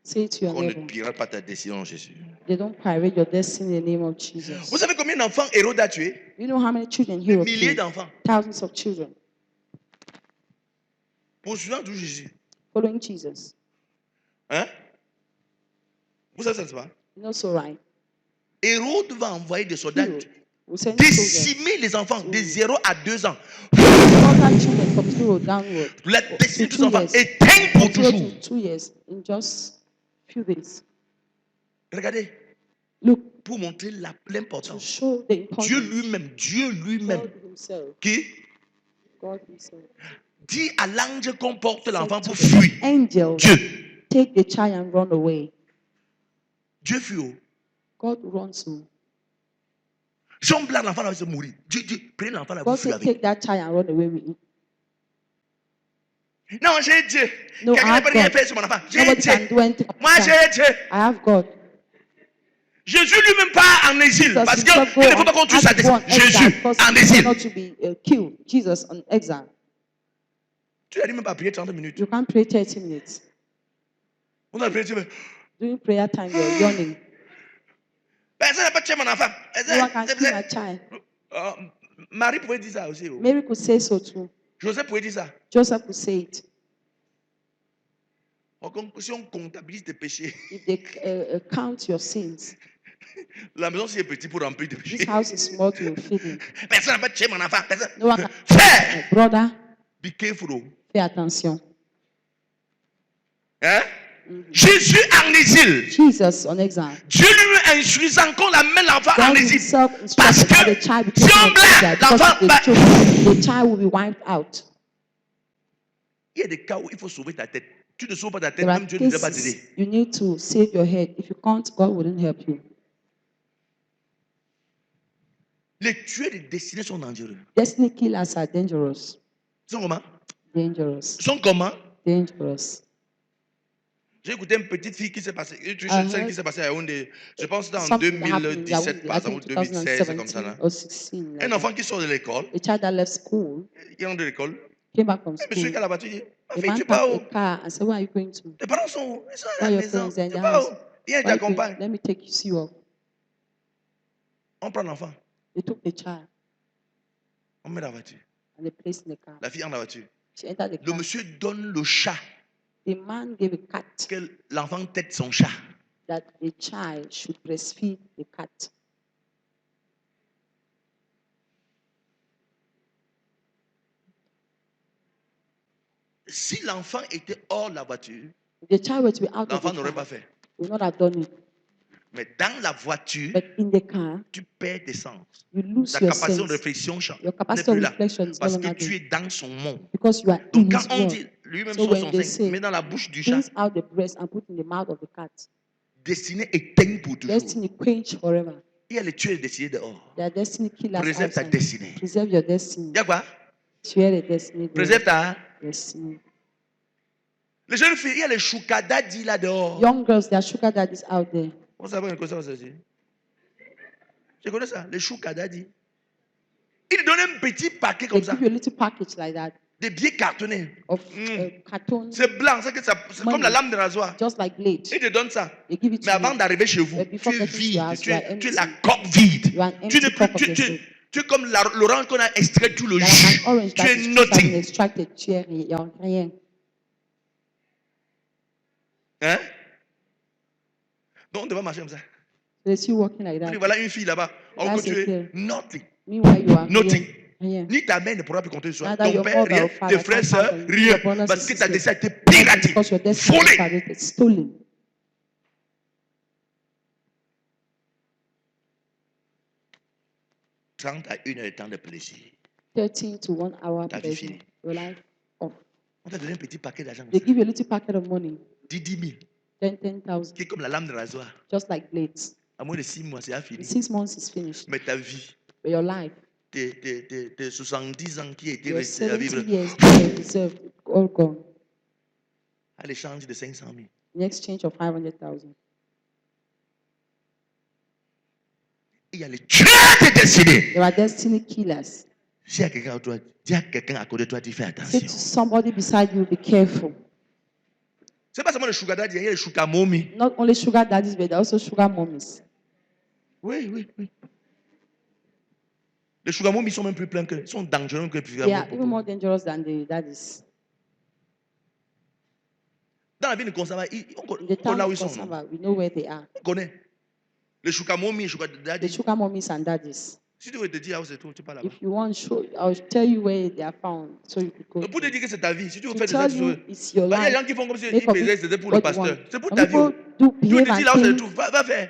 Say it to your qu'on ne neighbor. pirate pas ta décision en Jésus. They don't pirate your destiny in the name of Jesus. Vous savez combien d'enfants Hérode a tué? You know how many children Hero Milliers killed? d'enfants. Thousands of children Poursuivant toujours Jésus. following Jesus. Hein? Vous savez ça, c'est pas? You know, so right. Hérode va envoyer des soldats Hero will send children, décimer les enfants de 0 à 2 ans. slaughter children from 0 downward. La To décimer tous 2 les enfants. years. Éteigne pour From 0 toujours. to 2 years in just few days. Regardez, Look, pour montrer to l'importance. show the importance. Dieu lui-même, God himself. qui God himself. dit à l'ange qu'on porte l'enfant Said pour to the fuir. angel, Dieu. take the child and run away. Dieu fuit. Oh. God runs you. Si on blâme l'enfant, là, il va mourir. Dieu dit, prenez l'enfant là, vous God fuyez said, avec. take that child and run away with it. Non, j'ai Dieu. No, Quelqu'un I ne peut have rien God. faire sur mon enfant. J'ai Nobody Dieu. can do anything. Moi, j'ai Dieu. I have God. Jésus lui-même part en exil. Jesus Parce himself qu'il ne faut pas qu'on tue sa had to go on destinée. exile Jésus because en he exil. not to be killed. Jesus on exile. Tu n'arrives même pas à prier 30 minutes. You can't pray 30 minutes. On a prié, tu veux. During prayer time, you're yawning. Personne n'a pas tué mon enfant. No one can kill my child. Marie pouvait dire ça aussi. Oh. Mary could say so too. Joseph pouvait dire ça. Joseph could say it. Si on comptabilise tes péchés, If they count your sins, la maison si est petite pour remplir tes this péchés. house is small to feed him. Personne n'a pas tué mon enfant. Personne. No one can. Frère, Brother, be careful. Oh. fais attention. Hein? Jésus en exil. Jesus on exile. Dieu lui instruisant qu'on amène l'enfant en God exil. himself Parce instructed that que the child be si taken on on blâme exile because l'enfant, the child will be wiped out. il y a des cas où il faut sauver ta tête. Tu ne sauves pas ta tête, There are même Dieu ne va pas cases t'aider. you need to save your head. If you can't, God wouldn't help you. Les tueurs de destinée sont dangereux. Destiny killers are dangerous. Ils sont comment? Dangerous. Ils sont comment? Dangerous. J'ai écouté une petite fille qui s'est passée, celle qui s'est passée à Yaoundé, je pense que c'était en 2017, par exemple, ou 2016, comme ça. Là. Un enfant qui sort de l'école, il rentre de l'école, monsieur qui a la voiture, dit, ma fille, tu pars où? Tes parents sont où? Ils sont à la maison. Tu pars où? Viens, je t'accompagne. On prend l'enfant. On met la voiture. La fille en la voiture. Le monsieur donne le chat. The man gave a cat. Que l'enfant tête son chat. That the child should breastfeed the cat. Si l'enfant était hors de la voiture, l'enfant n'aurait pas fait. Would not have done it. Mais dans la voiture, but in the car, tu perds tes sens. Ta capacité de réflexion n'est plus là. Parce que tu es dans son monde. Donc quand on dit, lui-même sur son sein, met dans la bouche du chat, destinée éteinte pour toujours. Il y a les tueurs destinés dehors. Préserve ta destinée. Preserve your destiny. Il y a quoi? Préserve ta destinée. Les jeunes filles, il y a les sugar daddy là dehors. Young girls, there are sugar daddies out there. On sait pas une cosa aussi. Je connais ça, les sugar daddy. Ils donnent un petit paquet comme ça. Give you a little package like that. Des billets cartonnés. Carton. C'est blanc, c'est comme la lame de rasoir. Just like blade. Ils te donnent ça. Give it mais avant d'arriver chez vous, tu es vide. Tu es la coque vide. Tu es comme l'orange qu'on a extrait tout le jus. Tu es nothing. Hein? Donc on devrait marcher comme ça. Voilà une fille là-bas. Alors que tu es nothing. Nothing. Ni ta mère ne pourra plus compter sur toi. Ton père, rien. Tes frères, sœurs, rien. Parce que ta destin a été piraté. Volé. À 1 heure de temps de plaisir. 13 to 1 hour ta vie finie. Your life off. On t'a donné un petit paquet d'argent. They give you a little packet of money. 10 000. 10,000. Qui est comme la lame de rasoir. Just like blades. À moins de 6 mois, c'est fini. 6 months is finished. Mais ta vie. But your life. Tes 70 ans qui étaient restés à vivre. Deserve, all gone. À l'échange de 500 000. In exchange of 500,000. Il y a les tueurs de destinée. There are destiny killers. Si il y a quelqu'un à côté de toi, tu fais attention. Say to somebody beside you, be careful. C'est pas seulement le sugar daddy, il y a les sugar mommy. Not only sugar daddies, but also sugar mommies. Oui. Les sugar mommy sont même plus pleins que, sont dangereux que les sugar mommy. They are even more dangerous than the daddies. Dans la ville de Consamba, on là où ils sont. We know where they are. On connaît. Les sugar mommy, sugar daddy. The sugar mommies and daddies. Si tu veux te dire où c'est tout, tu parles là-bas. If you want, I'll tell you where they are found, so you could go. Pour te dire que c'est ta vie, si tu veux faire des choses, il y a des gens qui font comme si c'était pour le pasteur. C'est pour ta vie. Tu te dis là où c'est tout, va faire.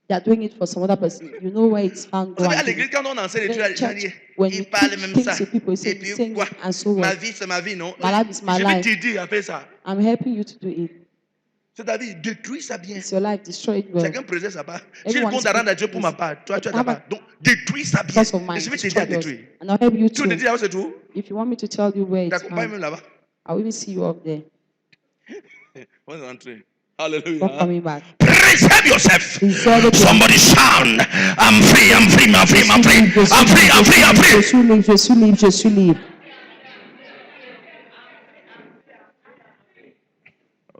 They are doing it for some other person. You know where it's found. Vous savez, à l'église, quand on enseigne les trucs, ils parlent même ça. Et puis quoi? Ma vie, c'est ma vie, non? Je vais t'aider à faire ça. I'm helping you to do it. C'est ta vie, détruis ça bien. It's your life, destroy it well. Chacun présente sa part. Si je compte à rendre à Dieu pour ma part, toi, tu as ta part. Donc, détruis ça bien. Et je vais t'aider à détruire. And I'll help you tu veux te dire où c'est tout? If you want me to tell you where it's found, même là-bas. I'll even see you up there. On est rentré. Hallelujah. Not coming back. Preserve yourself. Somebody shout, I'm free, I'm free, I'm free, I'm free, I'm free, I'm free, I'm free. Je suis libre.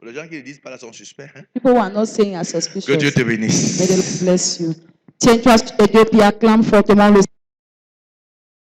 Les gens qui ne disent pas là sont suspects. Hein? People who are not saying are suspicious. Que Dieu te bénisse. May the Lord bless you. Tiens-toi sur tes deux pieds, acclame fortement le